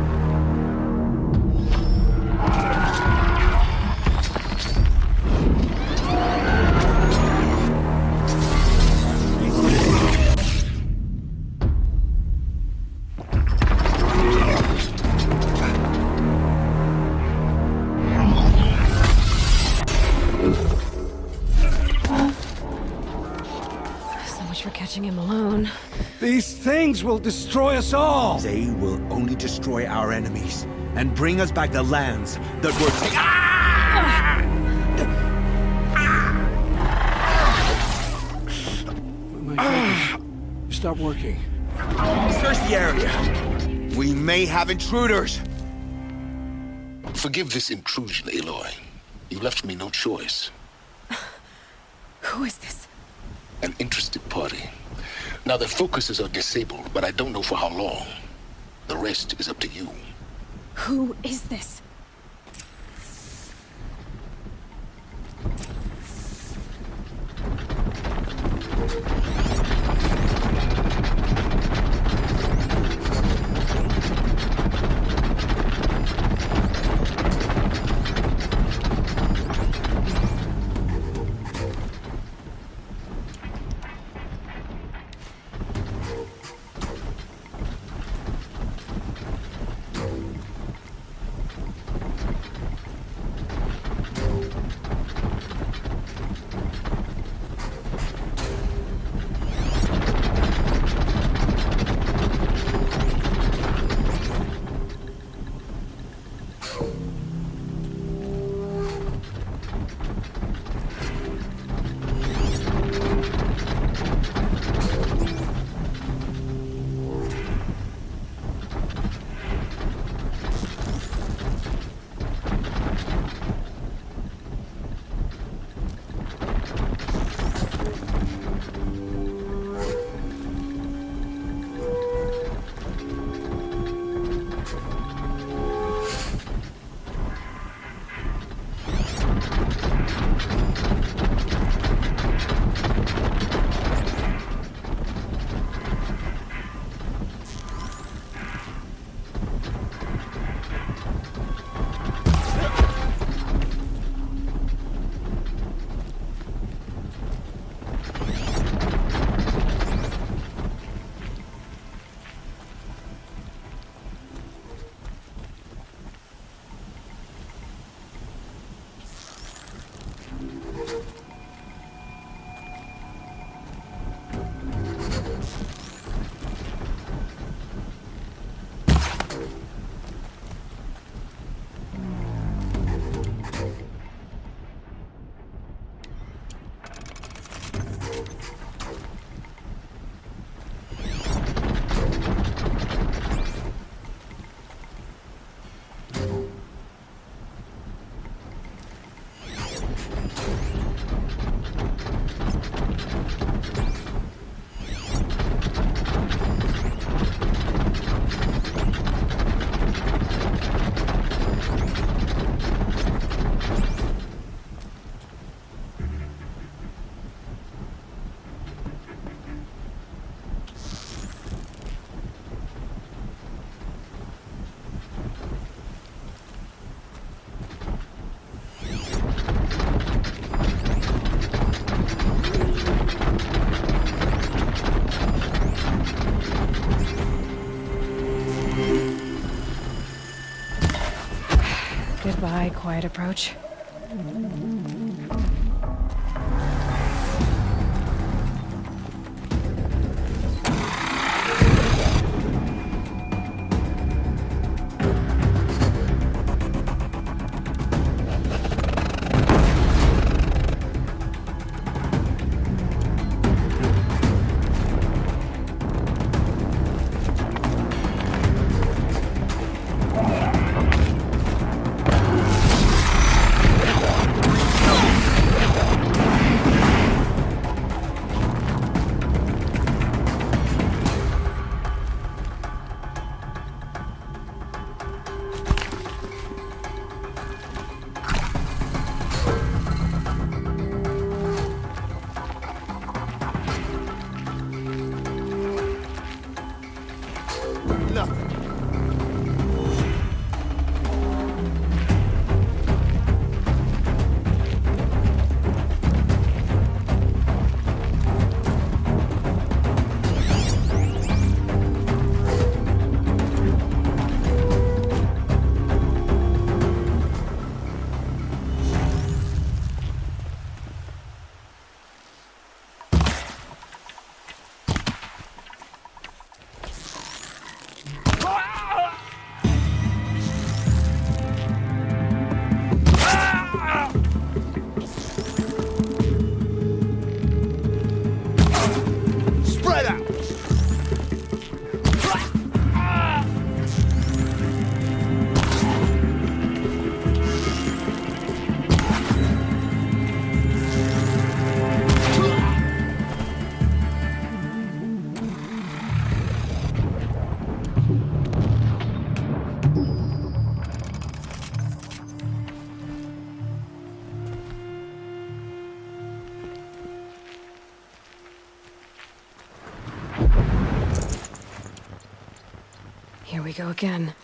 watching him alone. These things will destroy us all! They will only destroy our enemies and bring us back the lands that were My focus. Stop working. Search the area. We may have intruders. Forgive this intrusion, Aloy. You left me no choice. Who is this? An interested party. Now, their focuses are disabled, but I don't know for how long. The rest is up to you. Who is this? Goodbye, quiet approach. Here we go again.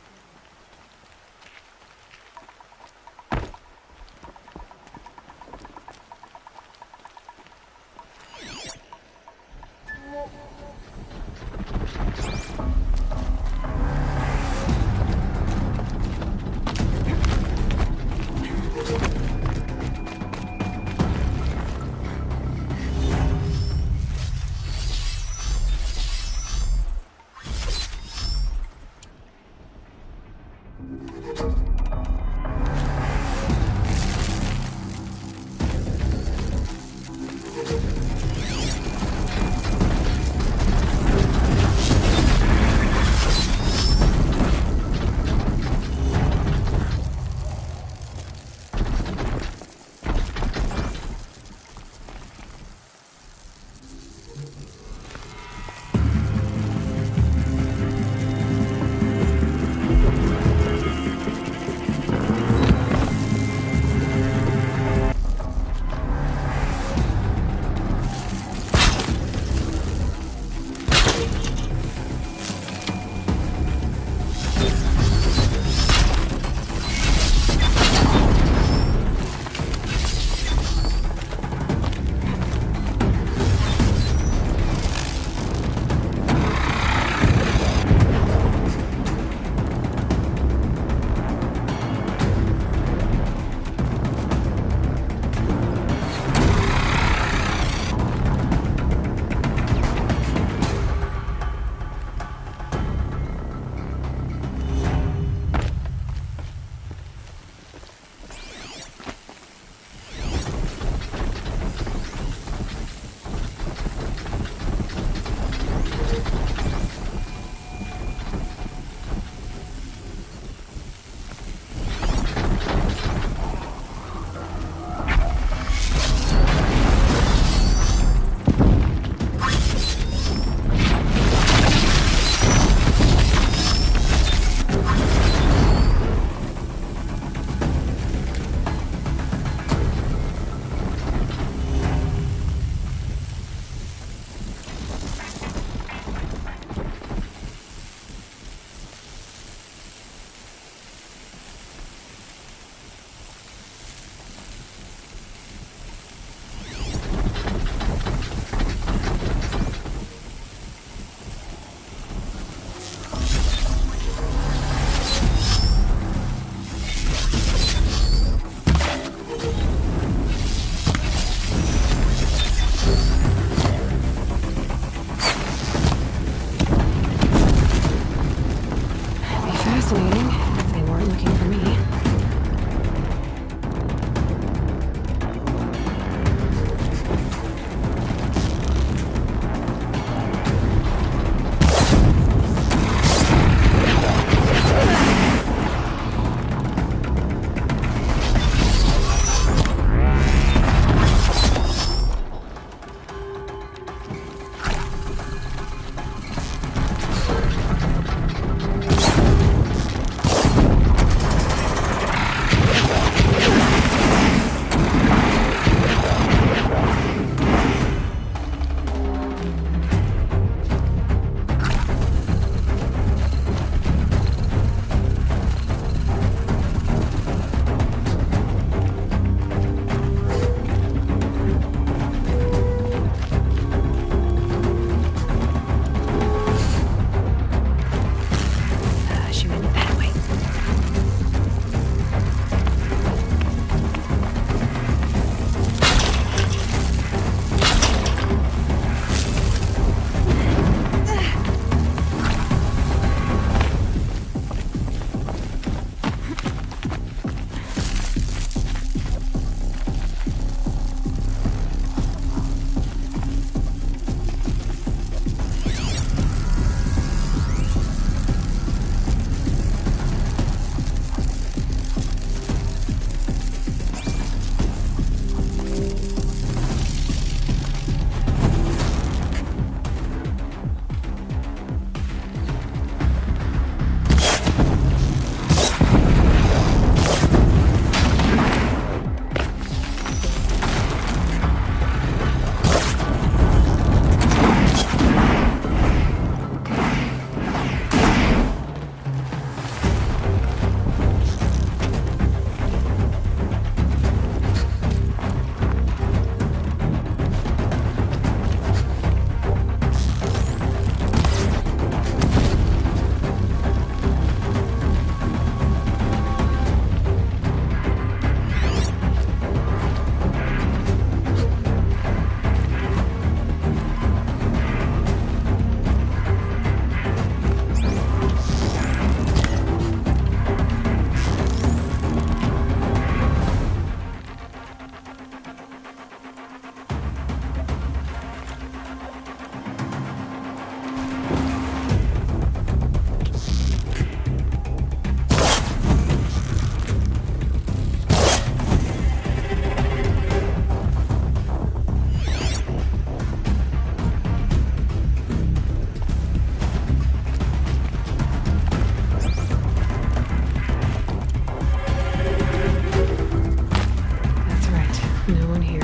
No one here.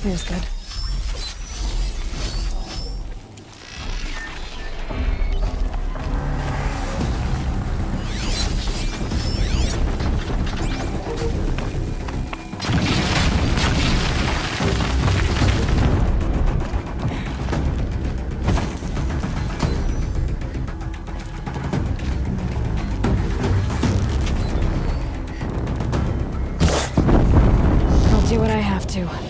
Feels good. I'll do what I have to.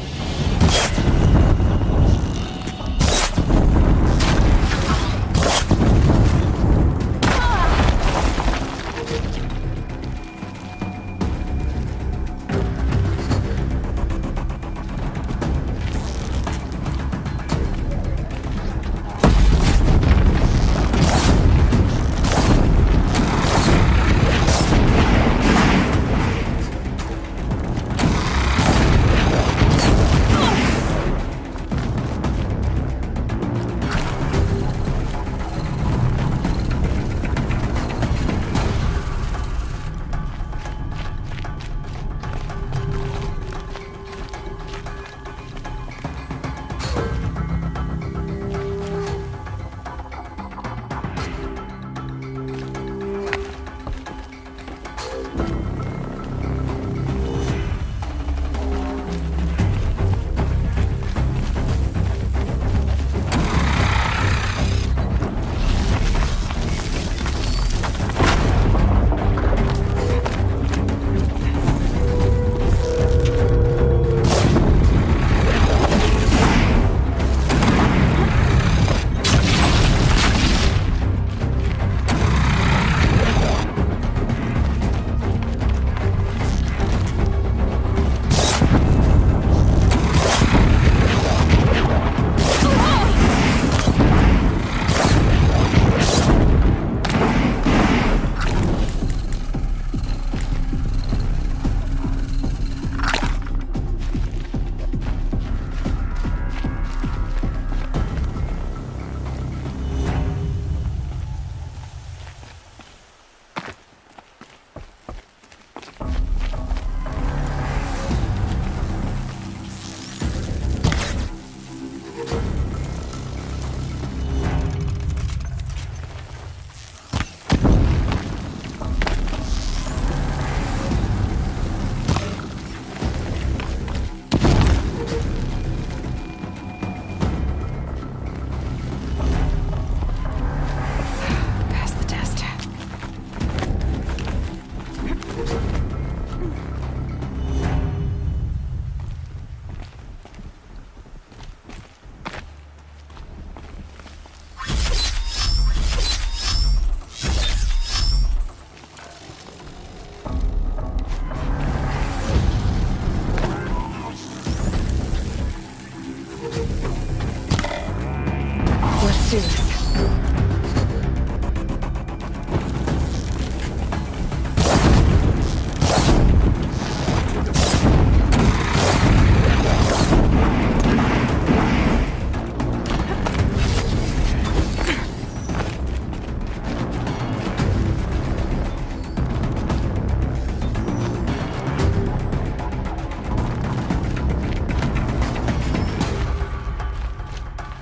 do this.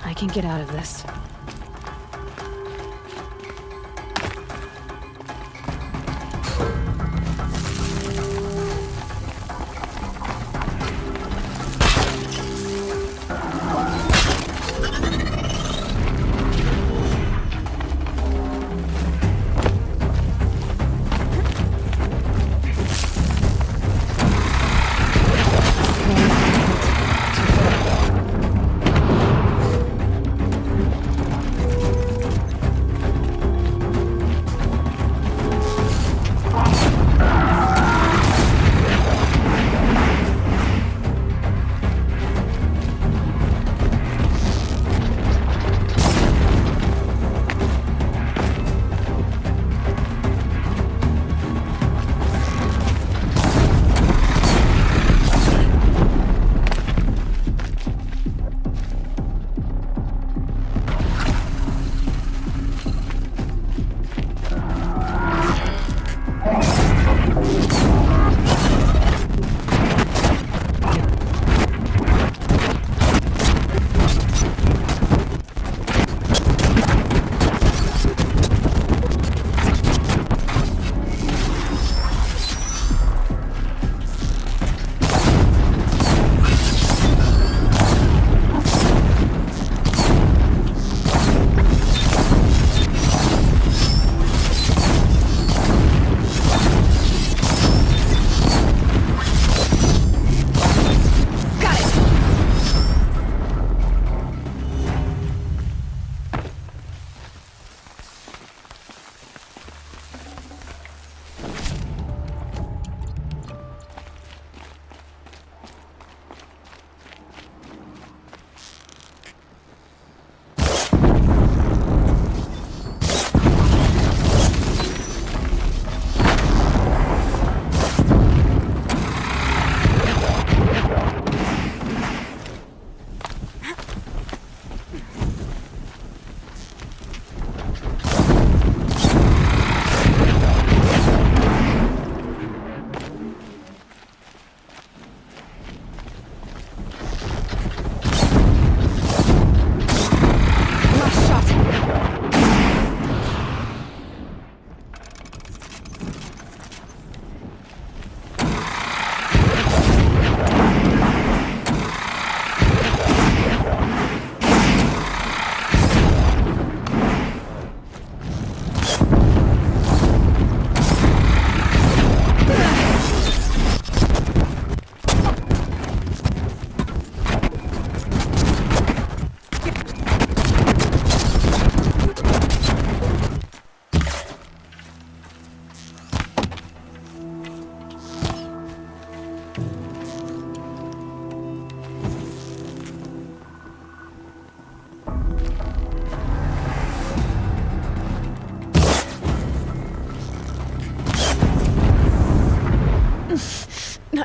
I can get out of this.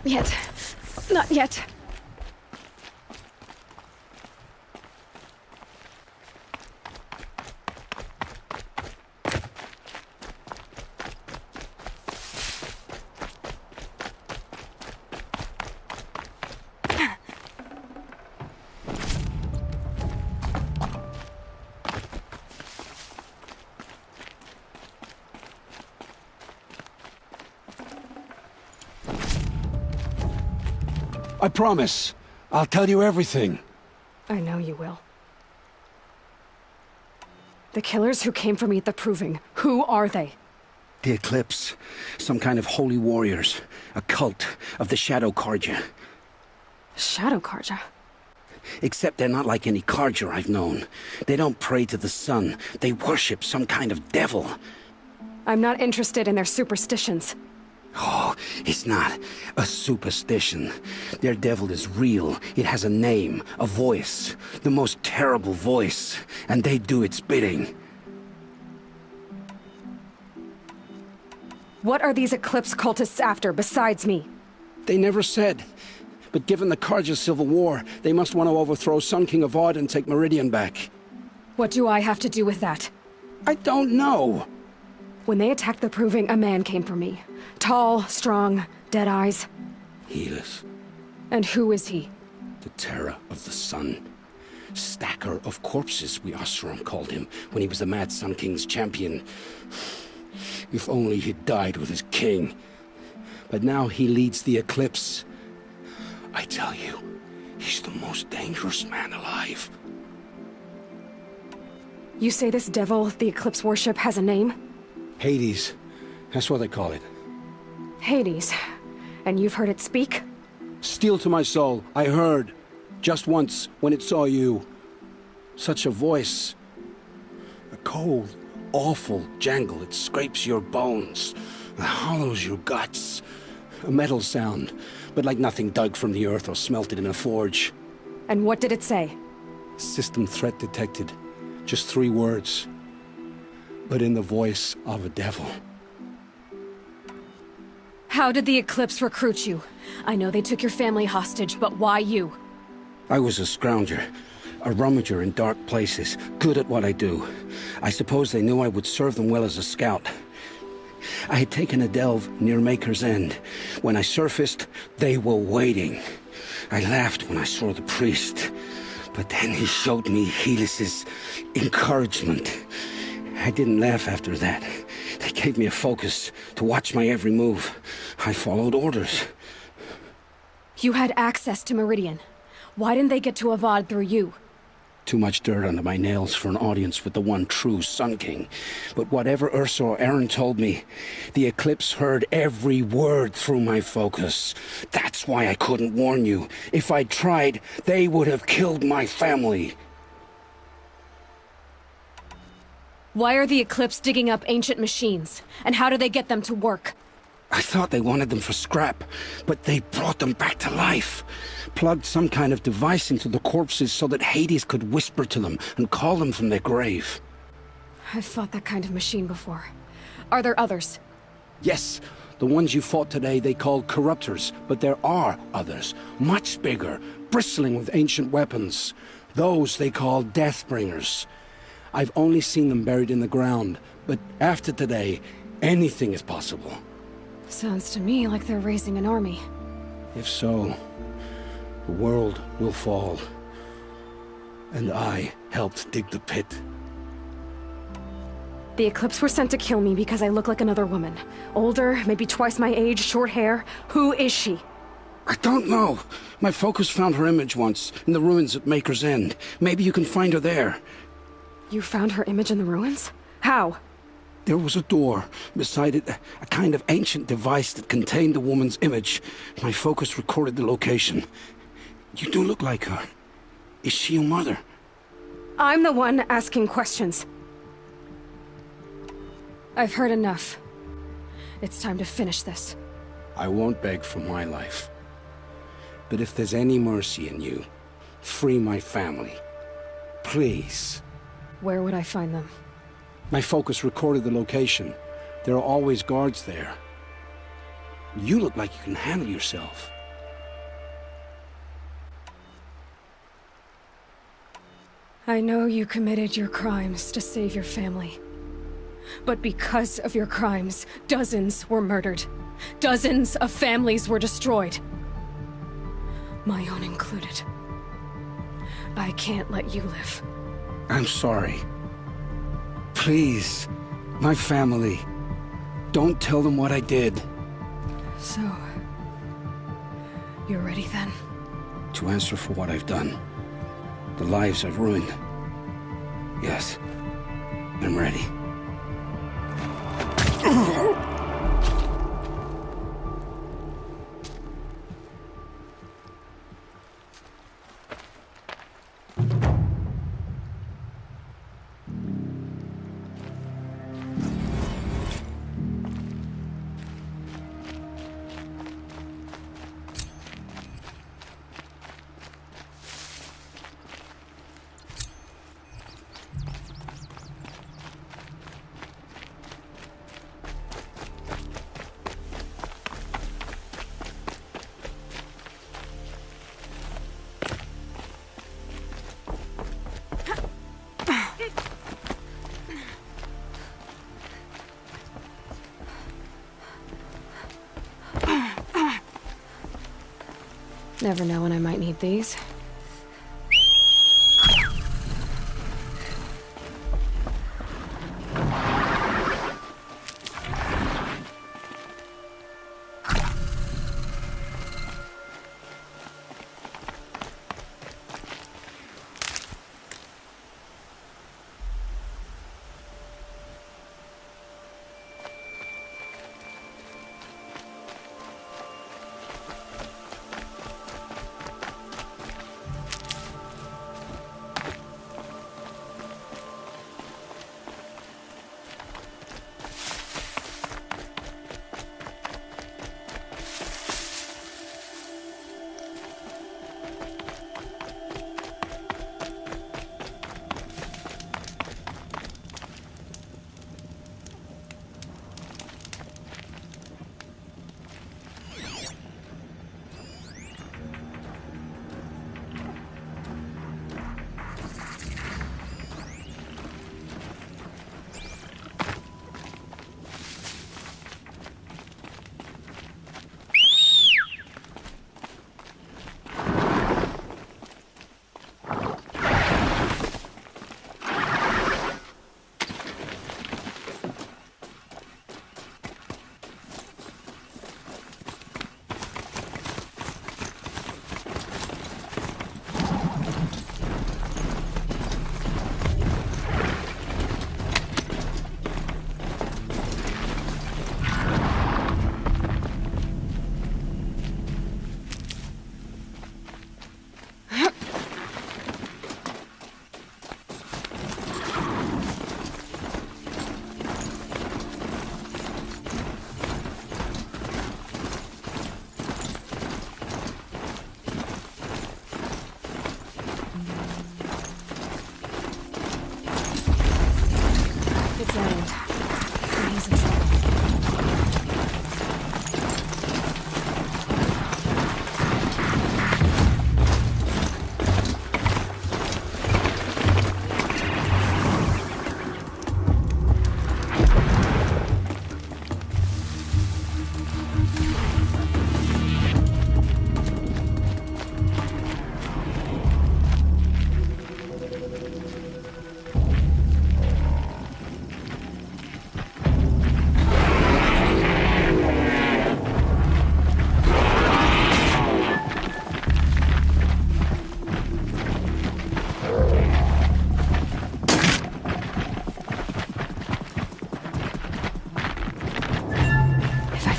yet. Not yet. I promise. I'll tell you everything. I know you will. The killers who came for me at the Proving, who are they? The Eclipse. Some kind of holy warriors. A cult of the Shadow Carja. Shadow Carja? Except they're not like any Carja I've known. They don't pray to the sun. They worship some kind of devil. I'm not interested in their superstitions. Oh, it's not a superstition. Their devil is real. It has a name, a voice. The most terrible voice. And they do its bidding. What are these Eclipse cultists after, besides me? They never said. But given the Carja civil war, they must want to overthrow Sun King Avad and take Meridian back. What do I have to do with that? I don't know. When they attacked the Proving, a man came for me. Tall, strong, dead eyes. Helis. And who is he? The terror of the sun. Stacker of corpses, we Oseram called him, when he was the Mad Sun King's champion. If only he'd died with his king. But now he leads the Eclipse. I tell you, he's the most dangerous man alive. You say this devil the Eclipse worship has a name? Hades. That's what they call it. Hades. And you've heard it speak? Steel to my soul, I heard. Just once, when it saw you. Such a voice. A cold, awful jangle. It scrapes your bones. It hollows your guts. A metal sound, but like nothing dug from the earth or smelted in a forge. And what did it say? System threat detected. Just 3 words. But in the voice of a devil. How did the Eclipse recruit you? I know they took your family hostage, but why you? I was a scrounger. A rummager in dark places. Good at what I do. I suppose they knew I would serve them well as a scout. I had taken a delve near Maker's End. When I surfaced, they were waiting. I laughed when I saw the priest. But then he showed me Helis's encouragement. I didn't laugh after that. They gave me a focus to watch my every move. I followed orders. You had access to Meridian. Why didn't they get to Avad through you? Too much dirt under my nails for an audience with the one true Sun King. But whatever Ursa or Aaron told me, the Eclipse heard every word through my focus. That's why I couldn't warn you. If I'd tried, they would have killed my family. Why are the Eclipse digging up ancient machines? And how do they get them to work? I thought they wanted them for scrap, but they brought them back to life. Plugged some kind of device into the corpses so that Hades could whisper to them and call them from their grave. I've fought that kind of machine before. Are there others? Yes, the ones you fought today they called corruptors, but there are others, much bigger, bristling with ancient weapons. Those they call Deathbringers. I've only seen them buried in the ground, but after today, anything is possible. Sounds to me like they're raising an army. If so, the world will fall. And I helped dig the pit. The Eclipse were sent to kill me because I look like another woman. Older, maybe twice my age, short hair. Who is she? I don't know. My focus found her image once, in the ruins at Maker's End. Maybe you can find her there. You found her image in the ruins? How? There was a door. Beside it, a kind of ancient device that contained the woman's image. My focus recorded the location. You do look like her. Is she your mother? I'm the one asking questions. I've heard enough. It's time to finish this. I won't beg for my life. But if there's any mercy in you, free my family. Please. Where would I find them? My focus recorded the location. There are always guards there. You look like you can handle yourself. I know you committed your crimes to save your family. But because of your crimes, dozens were murdered. Dozens of families were destroyed. My own included. I can't let you live. I'm sorry. Please, my family. Don't tell them what I did. So, you're ready then? To answer for what I've done. The lives I've ruined. Yes, I'm ready. Never know when I might need these.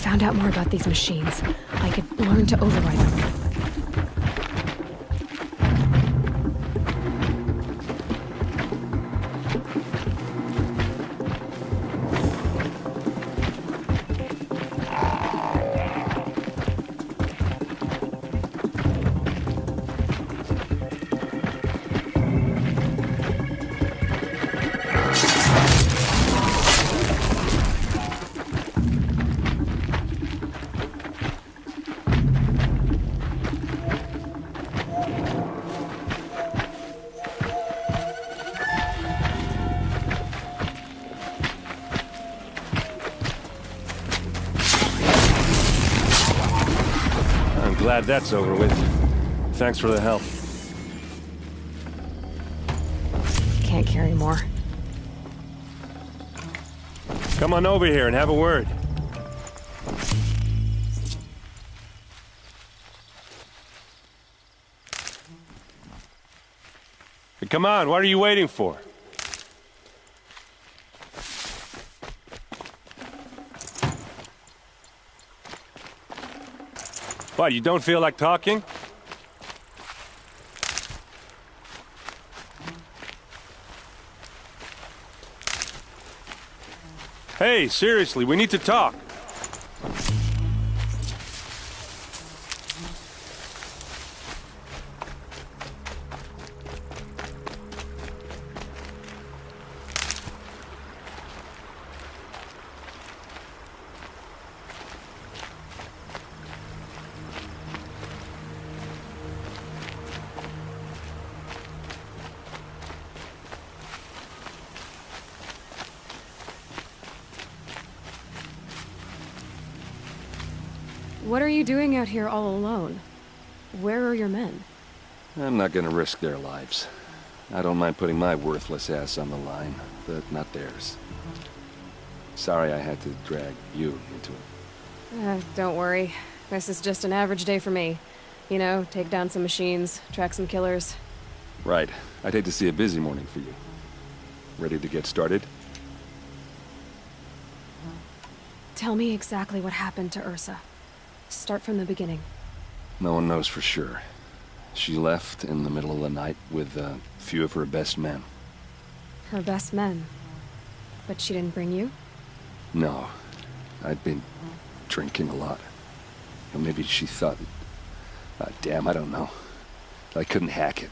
Found out more about these machines, I could learn to override them. glad that's over with. Thanks for the help. Can't carry more. Come on over here and have a word. Hey, come on, what are you waiting for? What, you don't feel like talking? Hey, seriously, we need to talk. What are you doing out here all alone? Where are your men? I'm not gonna risk their lives. I don't mind putting my worthless ass on the line, but not theirs. Sorry I had to drag you into it. Don't worry. This is just an average day for me. You know, take down some machines, track some killers. Right. I'd hate to see a busy morning for you. Ready to get started? Tell me exactly what happened to Ursa. Start from the beginning. No one knows for sure. She left in the middle of the night with a few of her best men. Her best men? But she didn't bring you? No. I'd been drinking a lot. Or maybe she thought... damn, I don't know. I couldn't hack it.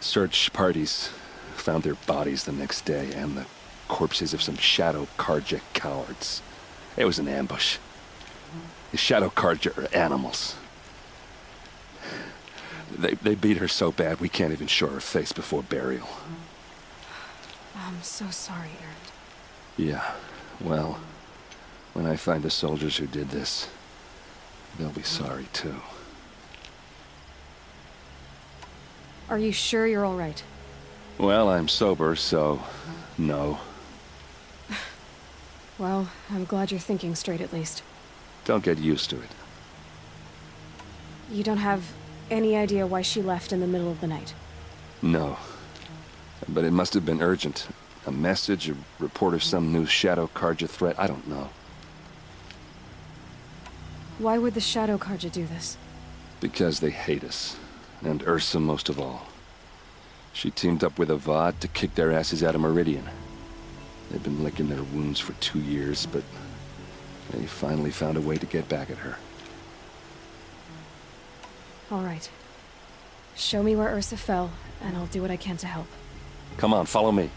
Search parties found their bodies the next day and the corpses of some Shadow Karja cowards. It was an ambush. The Shadow Karja are animals. They beat her so bad we can't even show her face before burial. I'm so sorry, Erend. Yeah, well, when I find the soldiers who did this, they'll be sorry too. Are you sure you're all right? Well, I'm sober, so no. Well, I'm glad you're thinking straight at least. Don't get used to it. You don't have any idea why she left in the middle of the night? No. But it must have been urgent. A message, a report of some new Shadow Karja threat, I don't know. Why would the Shadow Karja do this? Because they hate us. And Ursa most of all. She teamed up with Avad to kick their asses out of Meridian. They've been licking their wounds for 2 years, but they finally found a way to get back at her. All right. Show me where Ursa fell, and I'll do what I can to help. Come on, follow me.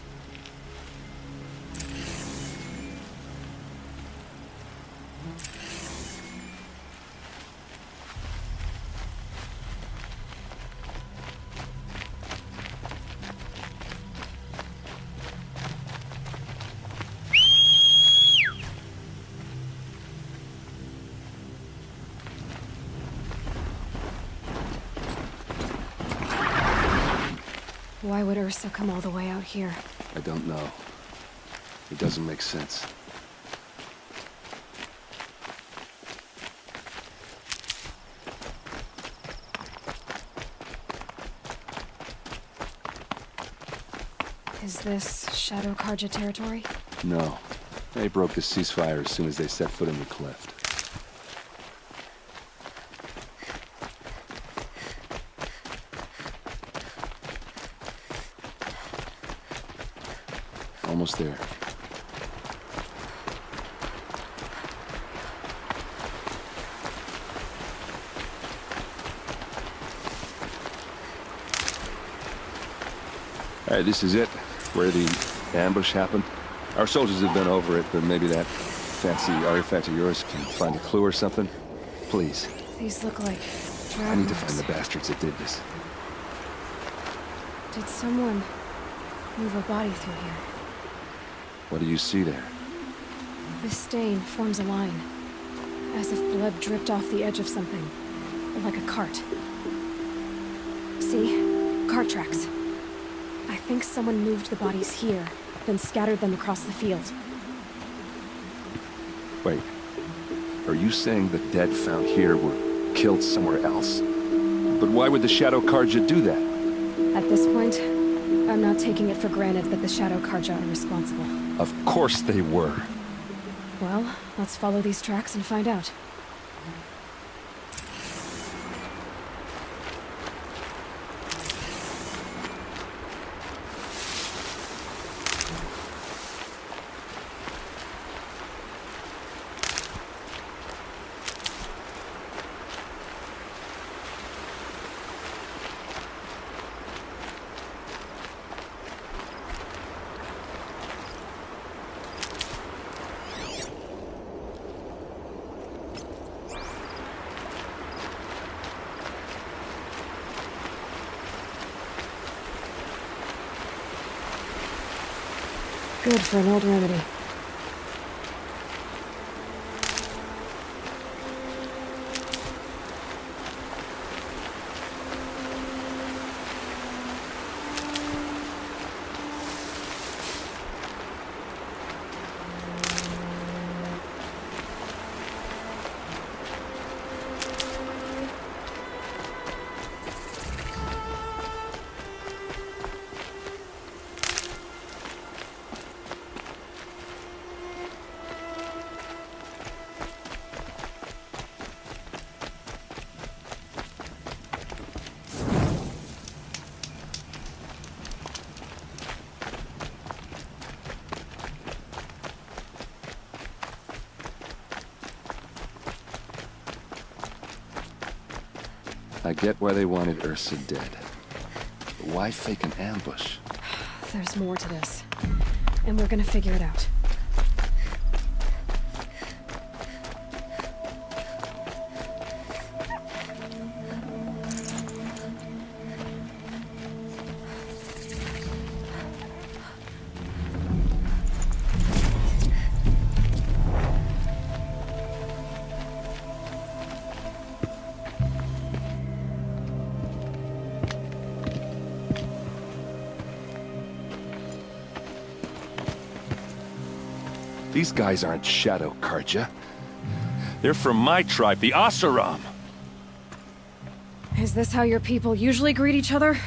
Why would Ursa come all the way out here? I don't know. It doesn't make sense. Is this Shadow Karja territory? No. They broke the ceasefire as soon as they set foot in the cleft. Almost there. All right, this is it, where the ambush happened. Our soldiers have been over it, but maybe that fancy artifact of yours can find a clue or something. Please. These look like drag I need to marks. find the bastards that did this. Did someone move a body through here? What do you see there? This stain forms a line. As if blood dripped off the edge of something. Like a cart. See? Cart tracks. I think someone moved the bodies here, then scattered them across the field. Wait. Are you saying the dead found here were killed somewhere else? But why would the Shadow Karja do that? At this point, I'm not taking it for granted that the Shadow Karja are responsible. Of course they were. Well, let's follow these tracks and find out. Good for an old remedy. I get why they wanted Ursa dead. But why fake an ambush? There's more to this. And we're gonna figure it out. These guys aren't Shadow Karja. They're from my tribe, the Asaram. Is this how your people usually greet each other?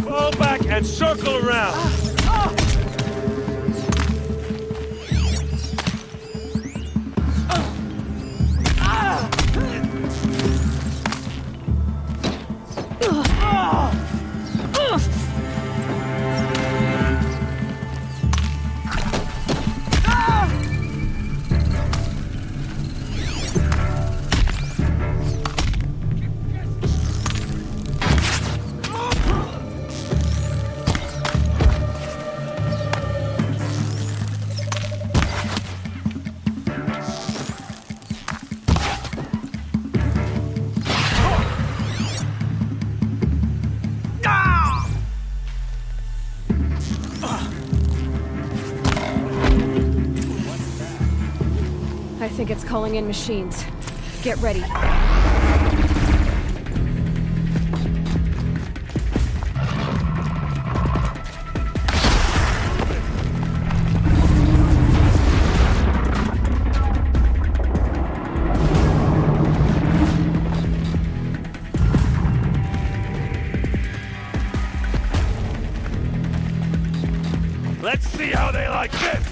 Fall back and circle around. I think it's calling in machines. Get ready. Let's see how they like this!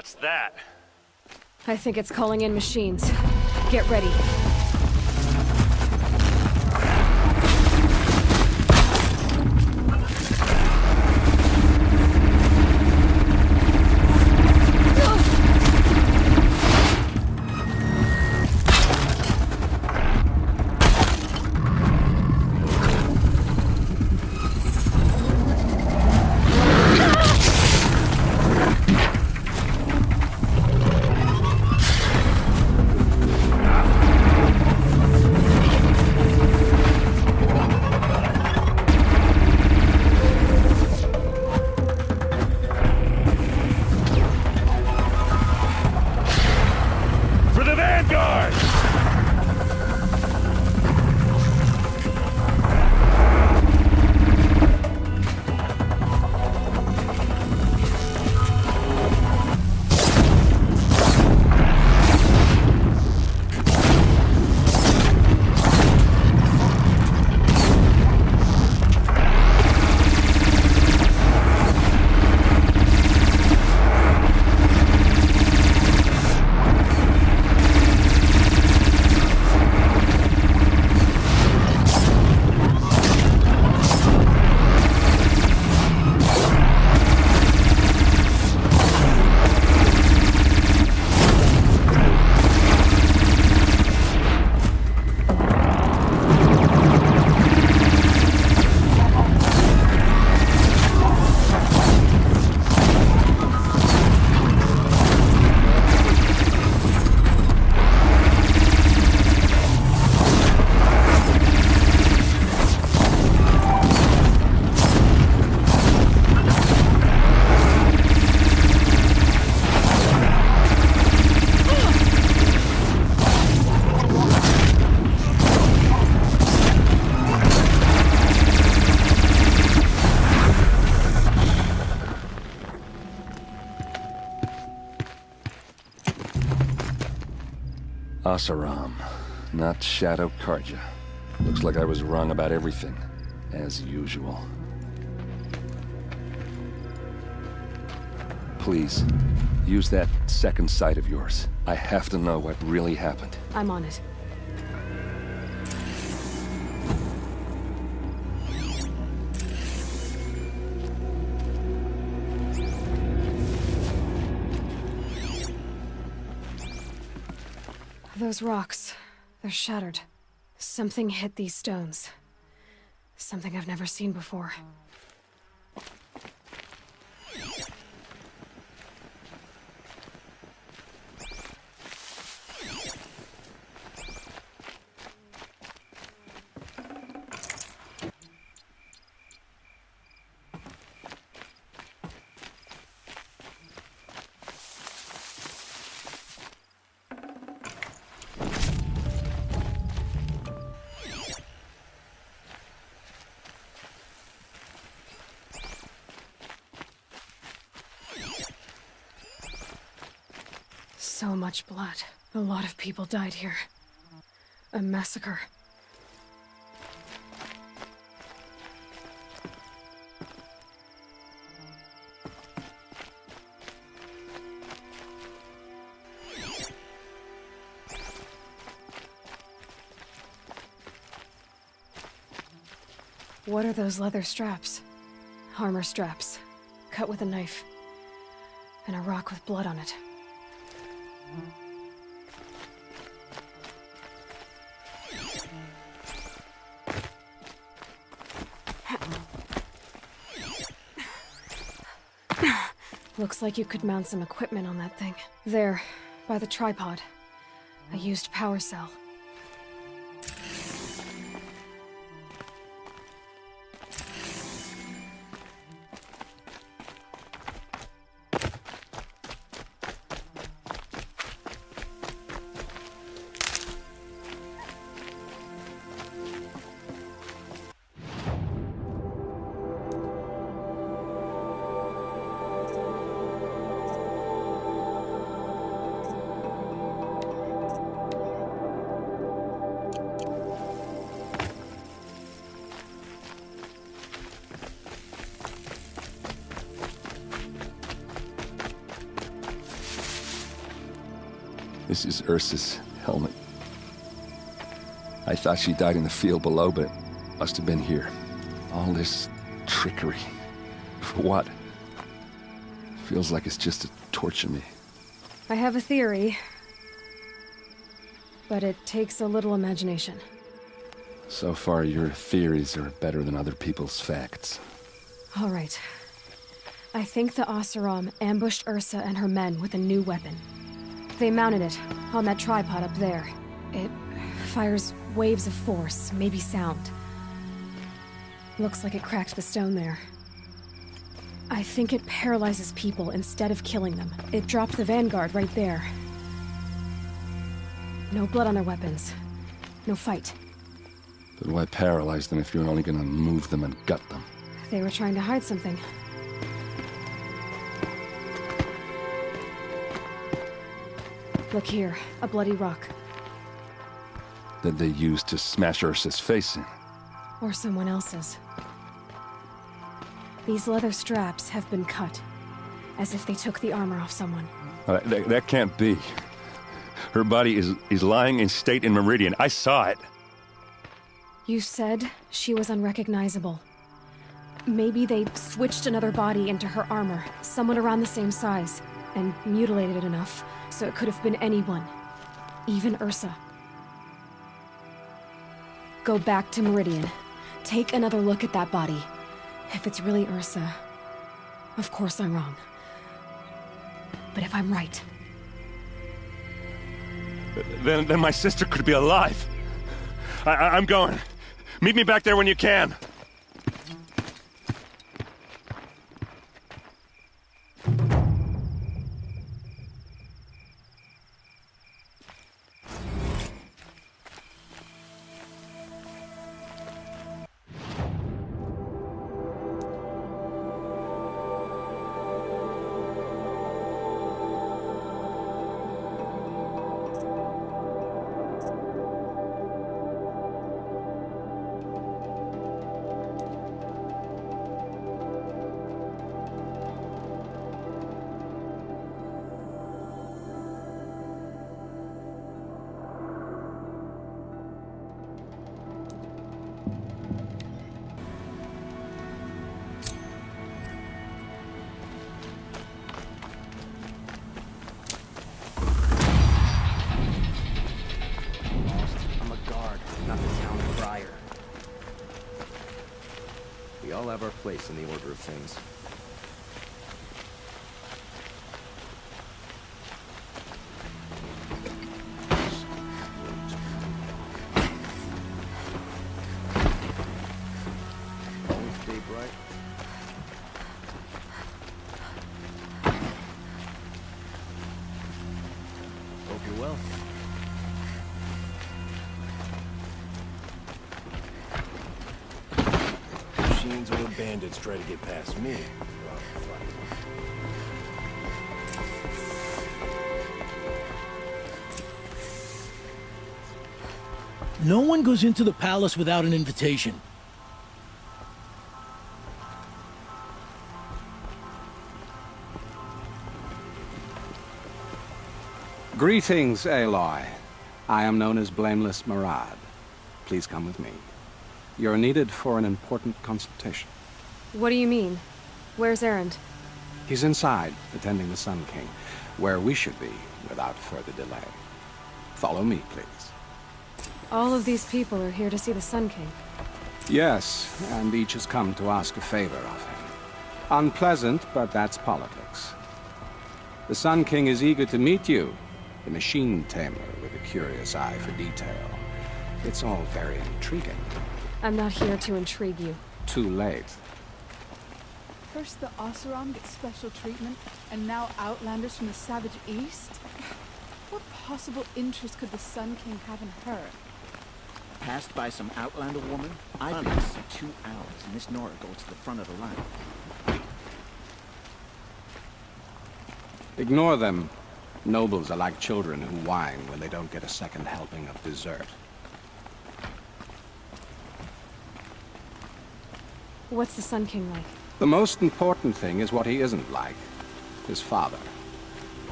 What's that? I think it's calling in machines. Get ready. Asaram, not Shadow Karja. Looks like I was wrong about everything, as usual. Please, use that second sight of yours. I have to know what really happened. I'm on it. Those rocks, they're shattered. Something hit these stones. Something I've never seen before. So much blood. A lot of people died here. A massacre. What are those leather straps? Armor straps, cut with a knife. And a rock with blood on it. Looks like you could mount some equipment on that thing. There, by the tripod. A used power cell. This is Ursa's helmet. I thought she died in the field below, but must have been here. All this trickery. For what? Feels like it's just to torture me. I have a theory, but it takes a little imagination. So far, your theories are better than other people's facts. All right. I think the Oseram ambushed Ursa and her men with a new weapon. They mounted it on that tripod up there. It fires waves of force, maybe sound. Looks like it cracked the stone there. I think it paralyzes people instead of killing them. It dropped the vanguard right there. No blood on their weapons. No fight. But why paralyze them if you're only gonna move them and gut them? They were trying to hide something. Look here, a bloody rock. That they used to smash Ursa's face in. Or someone else's. These leather straps have been cut, as if they took the armor off someone. That can't be. Her body is lying in state in Meridian. I saw it. You said she was unrecognizable. Maybe they switched another body into her armor, someone around the same size, and mutilated it enough so it could have been anyone. Even Ursa. Go back to Meridian. Take another look at that body. If it's really Ursa, of course I'm wrong. But if I'm right... Then my sister could be alive. I'm going. Meet me back there when you can. We all have our place in the order of things. Always stay bright. Hope you're well. Machines or bandits try to get past me. No one goes into the palace without an invitation. Greetings, Aloy. I am known as Blameless Marad. Please come with me. You're needed for an important consultation. What do you mean? Where's Erend? He's inside, attending the Sun King, where we should be without further delay. Follow me, please. All of these people are here to see the Sun King. Yes, and each has come to ask a favor of him. Unpleasant, but that's politics. The Sun King is eager to meet you, the machine tamer with a curious eye for detail. It's all very intriguing. I'm not here to intrigue you. Too late. First the Oseram get special treatment, and now Outlanders from the Savage East? What possible interest could the Sun King have in her? Passed by some Outlander woman? I've been for 2 hours, and Miss Nora goes to the front of the line. Ignore them. Nobles are like children who whine when they don't get a second helping of dessert. What's the Sun King like? The most important thing is what he isn't like. His father.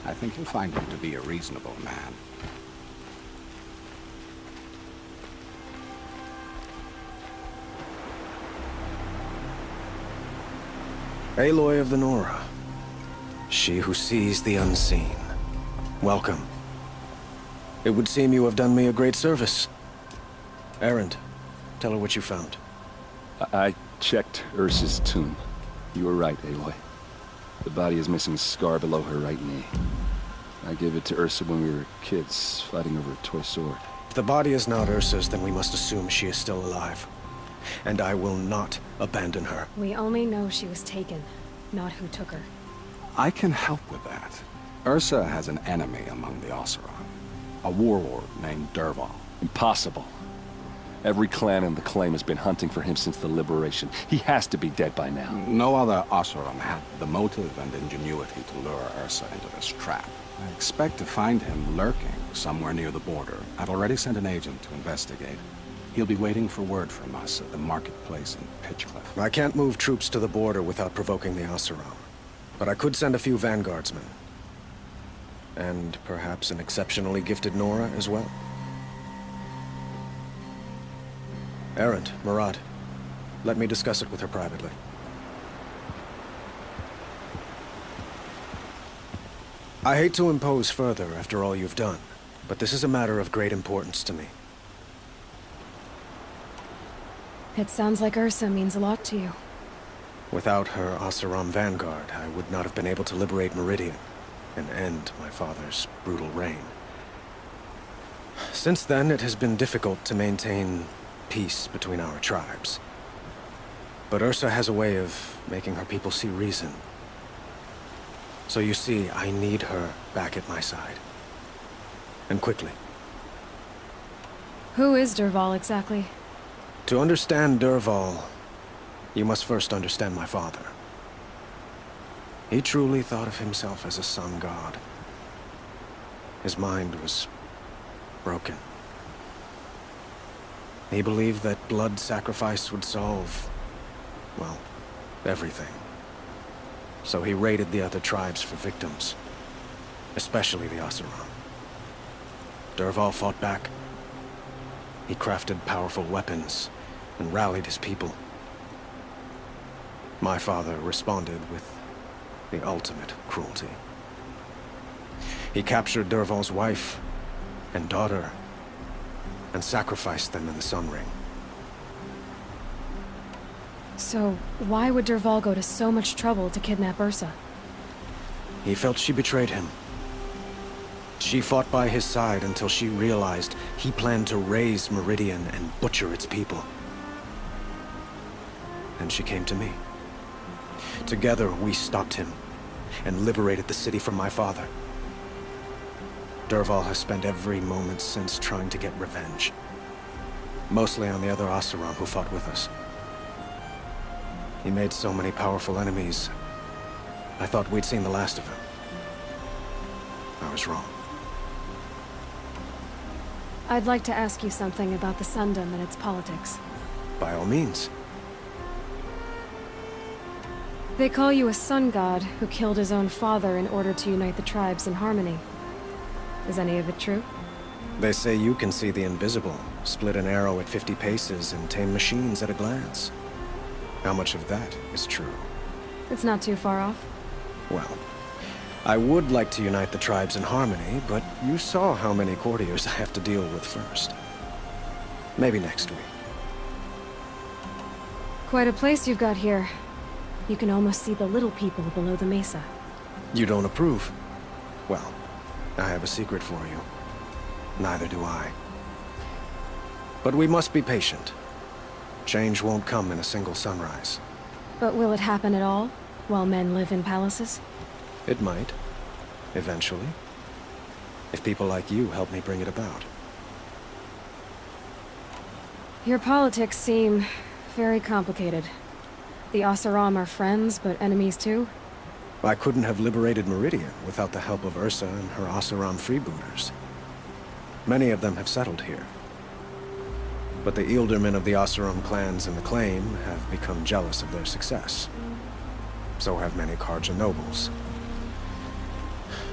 I think you'll find him to be a reasonable man. Aloy of the Nora. She who sees the unseen. Welcome. It would seem you have done me a great service. Erend, tell her what you found. I checked Ursa's tomb. You were right, Aloy. The body is missing a scar below her right knee. I gave it to Ursa when we were kids, fighting over a toy sword. If the body is not Ursa's, then we must assume she is still alive. And I will not abandon her. We only know she was taken, not who took her. I can help with that. Ursa has an enemy among the Oseram. A warlord named Dervahl. Impossible. Every clan in the claim has been hunting for him since the liberation. He has to be dead by now. No other Oseram had the motive and ingenuity to lure Ursa into this trap. I expect to find him lurking somewhere near the border. I've already sent an agent to investigate. He'll be waiting for word from us at the marketplace in Pitchcliff. I can't move troops to the border without provoking the Oseram. But I could send a few vanguardsmen. And perhaps an exceptionally gifted Nora as well. Erend, Murad, let me discuss it with her privately. I hate to impose further after all you've done, but this is a matter of great importance to me. It sounds like Ursa means a lot to you. Without her Oseram vanguard, I would not have been able to liberate Meridian and end my father's brutal reign. Since then, it has been difficult to maintain peace between our tribes. But Ursa has a way of making her people see reason. So you see, I need her back at my side. And quickly. Who is Dervahl exactly? To understand Dervahl, you must first understand my father. He truly thought of himself as a sun god. His mind was broken. He believed that blood sacrifice would solve, well, everything. So he raided the other tribes for victims, especially the Oseram. Dervahl fought back. He crafted powerful weapons and rallied his people. My father responded with the ultimate cruelty. He captured Dervahl's wife and daughter and sacrificed them in the Sun Ring. So, why would Dervahl go to so much trouble to kidnap Ursa? He felt she betrayed him. She fought by his side until she realized he planned to raise Meridian and butcher its people. And she came to me. Together, we stopped him and liberated the city from my father. Dervahl has spent every moment since trying to get revenge. Mostly on the other Oseram who fought with us. He made so many powerful enemies, I thought we'd seen the last of him. I was wrong. I'd like to ask you something about the Sundom and its politics. By all means. They call you a sun god who killed his own father in order to unite the tribes in harmony. Is any of it true? They say you can see the invisible, split an arrow at 50 paces, and tame machines at a glance. How much of that is true? It's not too far off. Well, I would like to unite the tribes in harmony, but you saw how many courtiers I have to deal with first. Maybe next week. Quite a place you've got here. You can almost see the little people below the mesa. You don't approve? Well, I have a secret for you. Neither do I. But we must be patient. Change won't come in a single sunrise. But will it happen at all, while men live in palaces? It might. Eventually. If people like you help me bring it about. Your politics seem very complicated. The Oseram are friends, but enemies too? I couldn't have liberated Meridian without the help of Ursa and her Oseram freebooters. Many of them have settled here. But the Ealdormen of the Oseram clans in the claim have become jealous of their success. So have many Karja nobles.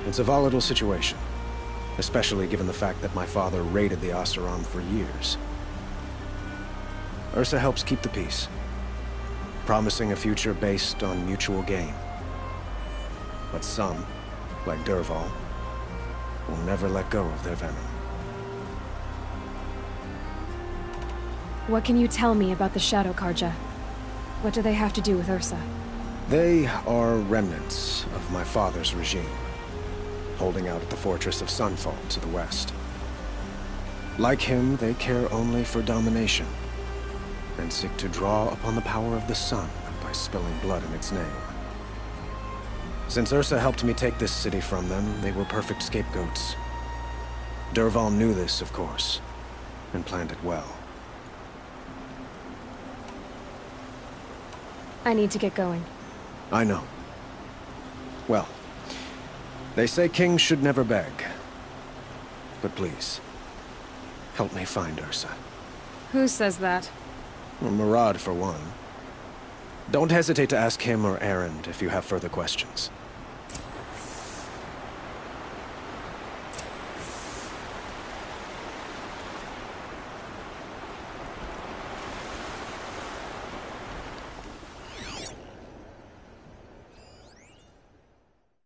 It's a volatile situation, especially given the fact that my father raided the Oseram for years. Ursa helps keep the peace, promising a future based on mutual gain. But some, like Dervahl, will never let go of their venom. What can you tell me about the Shadow Karja? What do they have to do with Ursa? They are remnants of my father's regime, holding out at the fortress of Sunfall to the west. Like him, they care only for domination, and seek to draw upon the power of the sun by spilling blood in its name. Since Ursa helped me take this city from them, they were perfect scapegoats. Dervahl knew this, of course, and planned it well. I need to get going. I know. Well, they say kings should never beg. But please, help me find Ursa. Who says that? Well, Murad, for one. Don't hesitate to ask him or Erend if you have further questions.